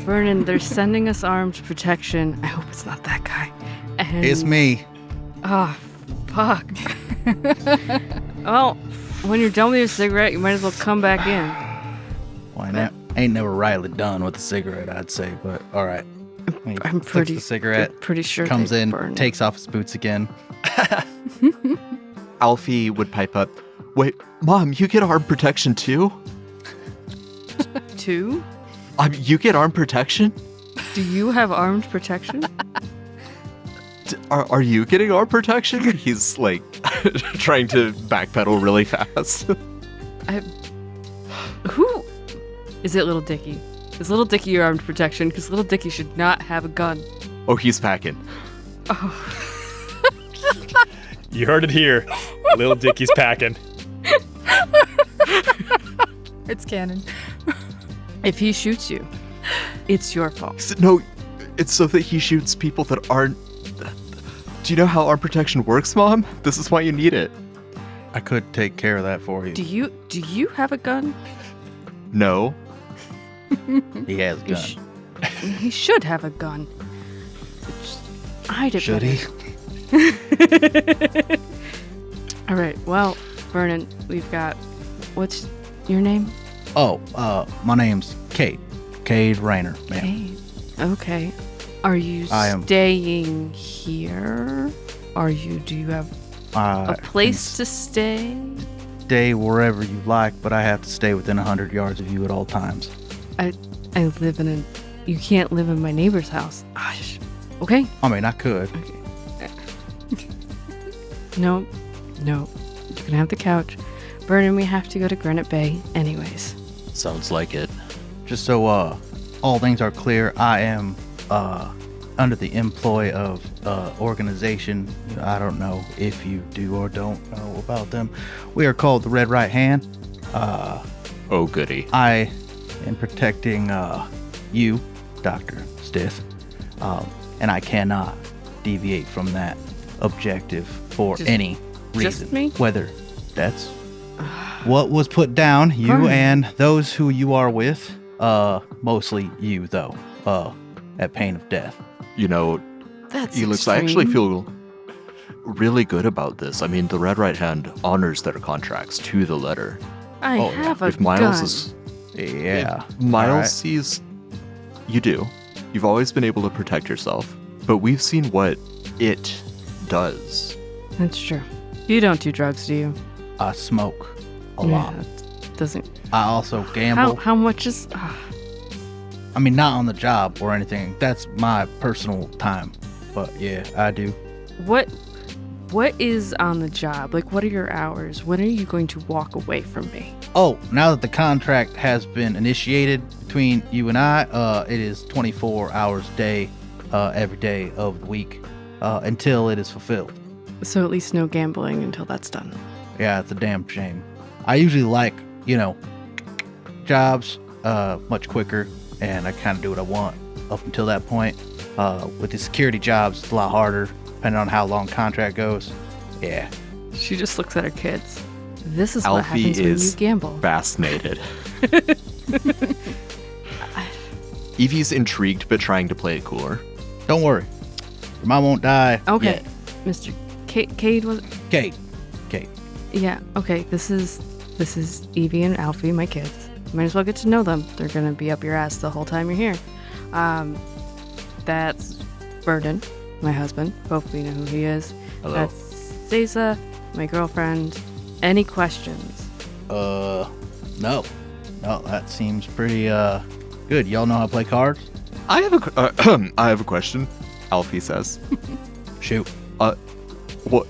Vernon, they're sending us armed protection. I hope it's not that guy. And... It's me. Oh, fuck. Well, when you're done with your cigarette, you might as well come back in. Why not? Ain't never rightly done with a cigarette, I'd say, but all right. He I'm flicks pretty the cigarette, pretty sure comes they in, burn it. takes off his boots again. Alfie would pipe up, wait, Mom, you get armed protection too? 2? You get armed protection? Do you have armed protection? Are you getting armed protection? He's like trying to backpedal really fast. Who? Is it Little Dicky? Is Little Dicky your armed protection? Because Little Dicky should not have a gun. Oh, he's packing. Oh. You heard it here. Little Dickie's packing. It's canon. If he shoots you, it's your fault. No, it's so that he shoots people that aren't... Do you know how armed protection works, Mom? This is why you need it. I could take care of that for you. Do you have a gun? No. He has a You gun. He should have a gun. Just hide it. Should he? All right. Well, Vernon, we've got. What's your name? Oh, my name's Cade. Cade Rayner, ma'am. Hey. Okay. Are you I am- staying here? Do you have a place to stay? Stay wherever you like, but I have to stay within 100 yards of you at all times. I live in a. You can't live in my neighbor's house. Okay. I mean, I could. No. You can have the couch. Vernon, we have to go to Granite Bay anyways. Sounds like it. Just so all things are clear, I am under the employ of organization. I don't know if you do or don't know about them. We are called the Red Right Hand. Oh, goody. I am protecting you, Dr. Stith, and I cannot deviate from that objective for any reason. just me? Whether that's what was put down, you Fine. and those who you are with, mostly you, though, at pain of death. You know, That's Elix, I actually extreme. feel really good about this. I mean, the Red Right Hand honors their contracts to the letter. I Oh, yeah. have a If Miles gun. is... Yeah. If Miles All right. sees... You do. You've always been able to protect yourself. But we've seen what it does. That's true. You don't do drugs, do you? I smoke a lot. That doesn't. I also gamble. How much is? I mean, not on the job or anything. That's my personal time. But yeah, I do. What is on the job? Like, what are your hours? When are you going to walk away from me? Oh, now that the contract has been initiated between you and I, it is 24 hours a day, every day of the week, until it is fulfilled. So at least no gambling until that's done. Yeah, it's a damn shame. I usually like, jobs much quicker, and I kind of do what I want up until that point. With the security jobs, it's a lot harder, depending on how long contract goes. Yeah. She just looks at her kids. This is what Alfie happens when you is gamble. fascinated. Evie's intrigued but trying to play it cooler. Don't worry. Your mom won't die. Okay, yet. Mr. Cade was. Kate. Yeah. Okay. This is Evie and Alfie, my kids. You might as well get to know them. They're gonna be up your ass the whole time you're here. That's Burden, my husband. Hopefully you know who he is. Hello. That's Zaza, my girlfriend. Any questions? No. No, that seems pretty good. Y'all know how to play cards? I have a question. Alfie says. Shoot. What?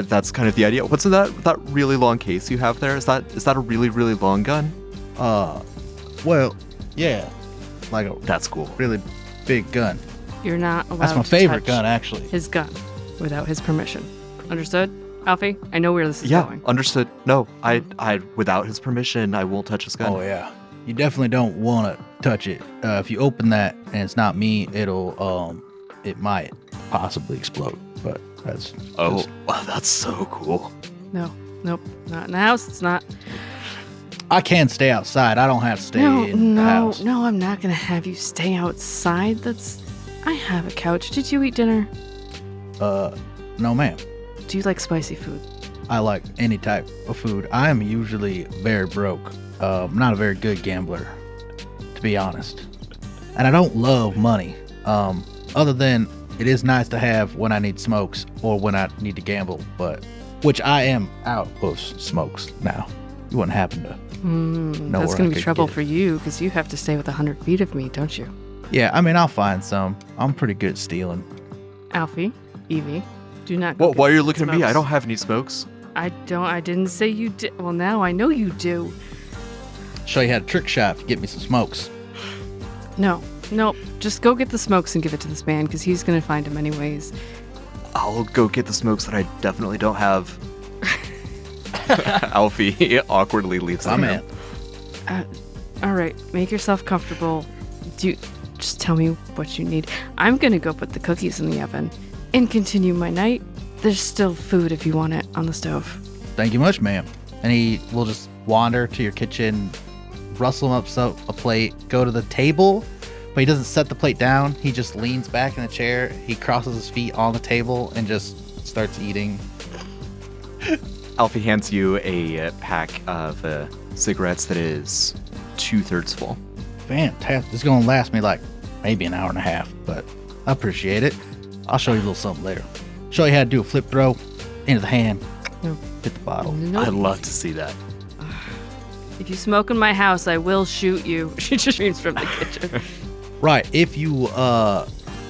That's kind of the idea. What's in that really long case you have there? Is that a really long gun? Well, yeah. Like a That's cool. really big gun. You're not allowed That's my to favorite touch gun, actually. his gun without his permission. Understood, Alfie? I know where this is Yeah, going. understood. No, I without his permission, I won't touch his gun. Oh, yeah. You definitely don't want to touch it. If you open that and it's not me, it might possibly explode. But that's Oh, wow, that's so cool. No, nope, not in the house. It's not. I can stay outside. I don't have to stay in the house. No, I'm not gonna have you stay outside. I have a couch. Did you eat dinner? No, ma'am. Do you like spicy food? I like any type of food. I am usually very broke. I'm not a very good gambler, to be honest. And I don't love money. Other than it is nice to have when I need smokes or when I need to gamble, which I am out of smokes now. You wouldn't happen to know That's where gonna I be could trouble get it. for you because you have to stay within 100 feet of me, don't you? Yeah, I mean, I'll find some. I'm pretty good at stealing. Alfie, Evie, do not go Well, get why are you looking at me? I smokes. don't have any smokes. I didn't say you did. Well, now I know you do. Show you how to trick shot if you get me some smokes. No, just go get the smokes and give it to this man because he's gonna find them anyways. I'll go get the smokes that I definitely don't have. Alfie awkwardly leaves the I'm room. in. All right, make yourself comfortable. Just tell me what you need. I'm gonna go put the cookies in the oven and continue my night. There's still food if you want it on the stove. Thank you much, ma'am. And he will just wander to your kitchen, rustle up a plate, go to the table, but he doesn't set the plate down. He just leans back in the chair. He crosses his feet on the table and just starts eating. Alfie hands you a pack of cigarettes that is 2/3 full. Fantastic. This is going to last me like maybe an hour and a half, but I appreciate it. I'll show you a little something later. Show you how to do a flip throw into the hand. No. Hit the bottle. No. I'd love to see that. If you smoke in my house, I will shoot you. She just screams from the kitchen. Right. If you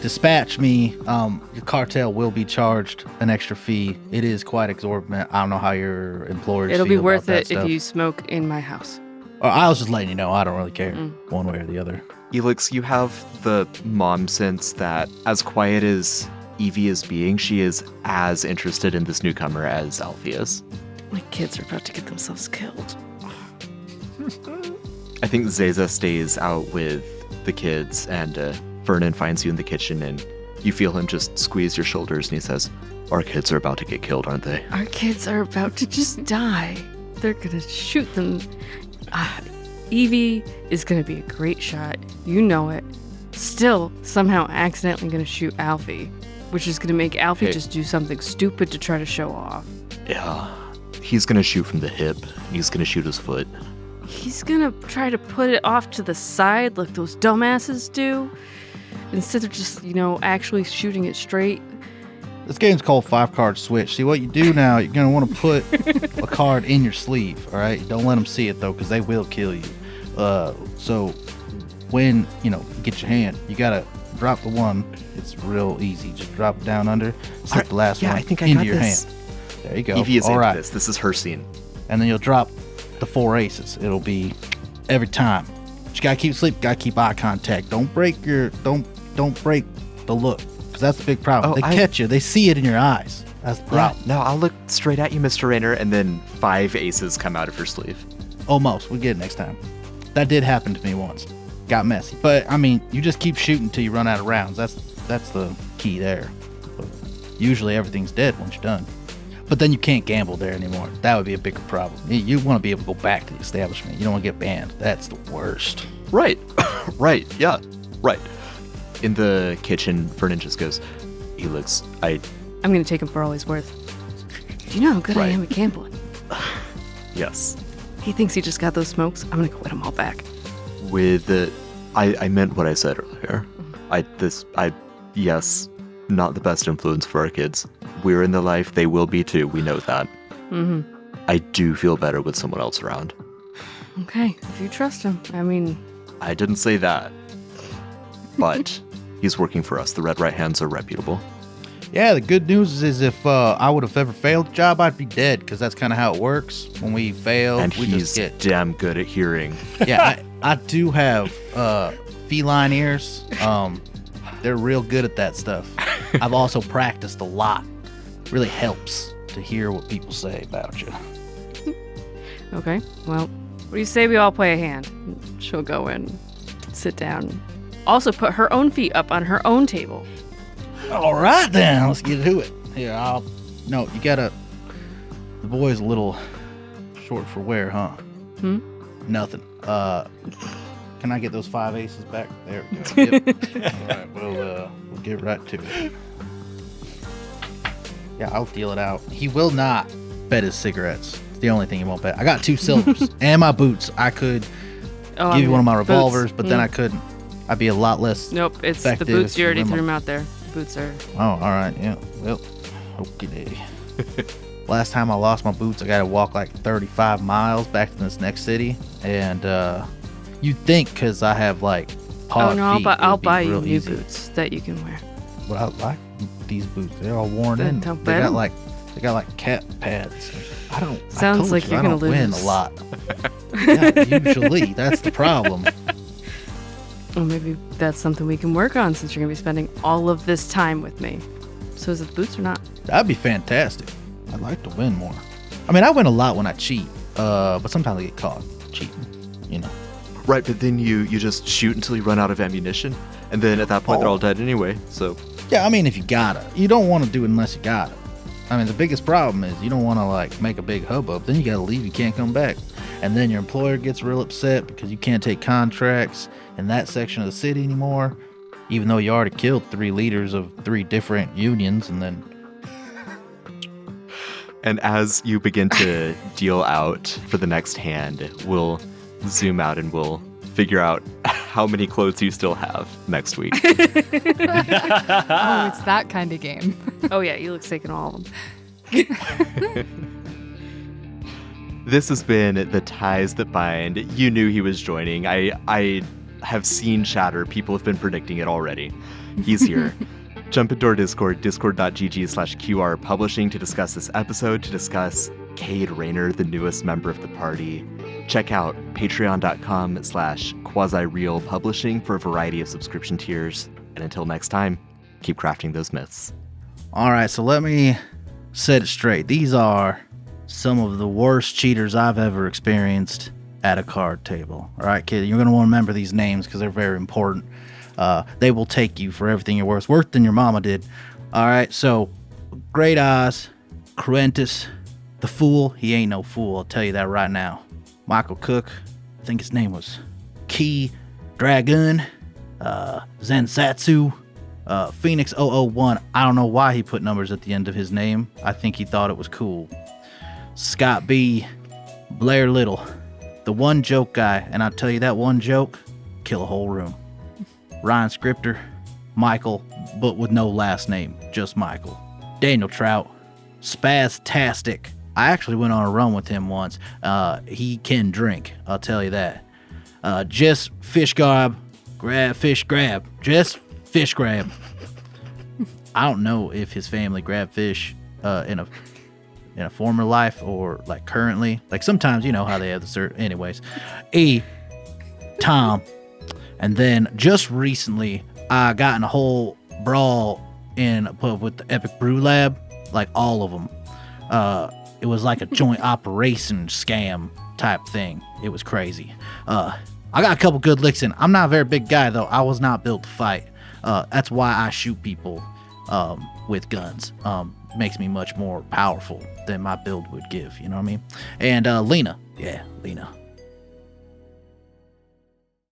dispatch me, your cartel will be charged an extra fee. It is quite exorbitant. I don't know how your employers It'll feel be worth about that it if stuff. you smoke in my house. I was just letting you know. I don't really care one way or the other. Elix, you have the mom sense that as quiet as Evie is being, she is as interested in this newcomer as Alfie is. My kids are about to get themselves killed. I think Zaza stays out with the kids, and Vernon finds you in the kitchen, and you feel him just squeeze your shoulders, and he says, "Our kids are about to get killed, aren't they?" Our kids are about to just die. They're gonna shoot them. Evie is gonna be a great shot. You know it. Still, somehow accidentally gonna shoot Alfie, which is gonna make Alfie Hey. just do something stupid to try to show off. Yeah. He's gonna shoot from the hip. He's gonna shoot his foot. He's gonna try to put it off to the side like those dumbasses do, instead of just, actually shooting it straight. This game's called 5-Card Switch. See, what you do now, you're going to want to put a card in your sleeve, all right? Don't let them see it, though, because they will kill you. So when, you get your hand, you got to drop the one. It's real easy. Just drop it down under, slip the last one I think I into got your this. hand. There you go. Evie is all into right. this. This is her scene. And then you'll drop the 4 aces. It'll be every time. But you got to keep sleep. Got to keep eye contact. Don't break don't break the look. Because that's the big problem. Oh, They catch you. They see it in your eyes. That's the Yeah, problem. no, I'll look straight at you, Mr. Rainer, and then 5 aces come out of her sleeve. Almost. We'll get it next time. That did happen to me once. Got messy. But, I mean, you just keep shooting until you run out of rounds. That's the key there. But usually everything's dead once you're done. But then you can't gamble there anymore. That would be a bigger problem. You want to be able to go back to the establishment. You don't want to get banned. That's the worst. Right. Right. Yeah. Right. In the kitchen, Vernon just goes, Helix, I'm going to take him for all he's worth. Do you know how good I am at gambling? Yes. He thinks he just got those smokes. I'm going to go win them all back. I meant what I said earlier. Yes, not the best influence for our kids. We're in the life, they will be too. We know that. Mm-hmm. I do feel better with someone else around. Okay, if you trust him. I mean... I didn't say that. But he's working for us. The Red Right Hands are reputable. Yeah, the good news is if I would have ever failed the job, I'd be dead, because that's kind of how it works. When we fail, and we he's just get... damn good at hearing. Yeah, I do have feline ears. They're real good at that stuff. I've also practiced a lot. Really helps to hear what people say about you. Okay, well, what do you say we all play a hand? She'll go and sit down. Also put her own feet up on her own table. All right, then. Let's get to it. Here, No, you gotta... The boy's a little short for wear, huh? Nothing. Can I get those 5 aces back? There we go. Yep. All right, we'll get right to it. Yeah, I'll deal it out. He will not bet his cigarettes. It's the only thing he won't bet. I got 2 silvers and my boots. I could give you one of my revolvers, but then I couldn't. I'd be a lot less. Nope, it's the boots. You already threw them out there. Boots are... Oh, all right. Yeah. Well, okay. Last time I lost my boots, I got to walk like 35 miles back to this next city. And you'd think because I have like hard feet, I'll buy you new easy. Boots that you can wear. But I like these boots. They're all worn in. They got like cat pads. Sounds like you're gonna lose. Win a lot. Yeah, usually that's the problem. Well, maybe that's something we can work on since you're gonna be spending all of this time with me. So is it the boots or not? That'd be fantastic. I'd like to win more. I mean, I win a lot when I cheat, but sometimes I get caught cheating, you know. Right, but then you just shoot until you run out of ammunition, and then at that point they're all dead anyway, so... Yeah, I mean, if you gotta. You don't want to do it unless you gotta. I mean, the biggest problem is you don't want to, like, make a big hubbub. Then you gotta leave, you can't come back. And then your employer gets real upset because you can't take contracts in that section of the city anymore, even though you already killed 3 leaders of 3 different unions, and then... And as you begin to deal out for the next hand, we'll zoom out and we'll figure out how many clothes you still have next week. Oh, it's that kind of game. Oh yeah, Elix taking all of them. This has been The Ties That Bind. You knew he was joining. I have seen chatter. People have been predicting it already. He's here. Jump into our Discord, discord.gg/QR publishing to discuss this episode, to discuss Cade Rayner, the newest member of the party. Check out patreon.com/quasi-real publishing for a variety of subscription tiers. And until next time, keep crafting those myths. All right, so let me set it straight. These are some of the worst cheaters I've ever experienced at a card table. All right, kid, you're going to want to remember these names because they're very important. They will take you for everything you're worth than your mama did. All right, so Great Eyes, Cruentus, the Fool. He ain't no fool, I'll tell you that right now. Michael Cook, I think his name was Key Dragon, Zensatsu, Phoenix 001. I don't know why he put numbers at the end of his name. I think he thought it was cool. Scott B, Blair Little, the one joke guy, and I'll tell you that one joke, kill a whole room. Ryan Scripter, Michael, but with no last name, just Michael. Daniel Trout, Spaztastic. I actually went on a run with him once. He can drink, I'll tell you that. Just Fish Grab, Just Fish Grab. I don't know if his family grabbed fish in a former life or like currently. Like sometimes you know how they have the certain. Anyways, Tom. And then just recently, I got in a whole brawl in a pub with the Epic Brew Lab, like all of them. It was like a joint operation scam type thing. It was crazy. I got a couple good licks in. I'm not a very big guy, though. I was not built to fight. That's why I shoot people with guns. makes me much more powerful than my build would give. You know what I mean? And Lena, yeah, Lena.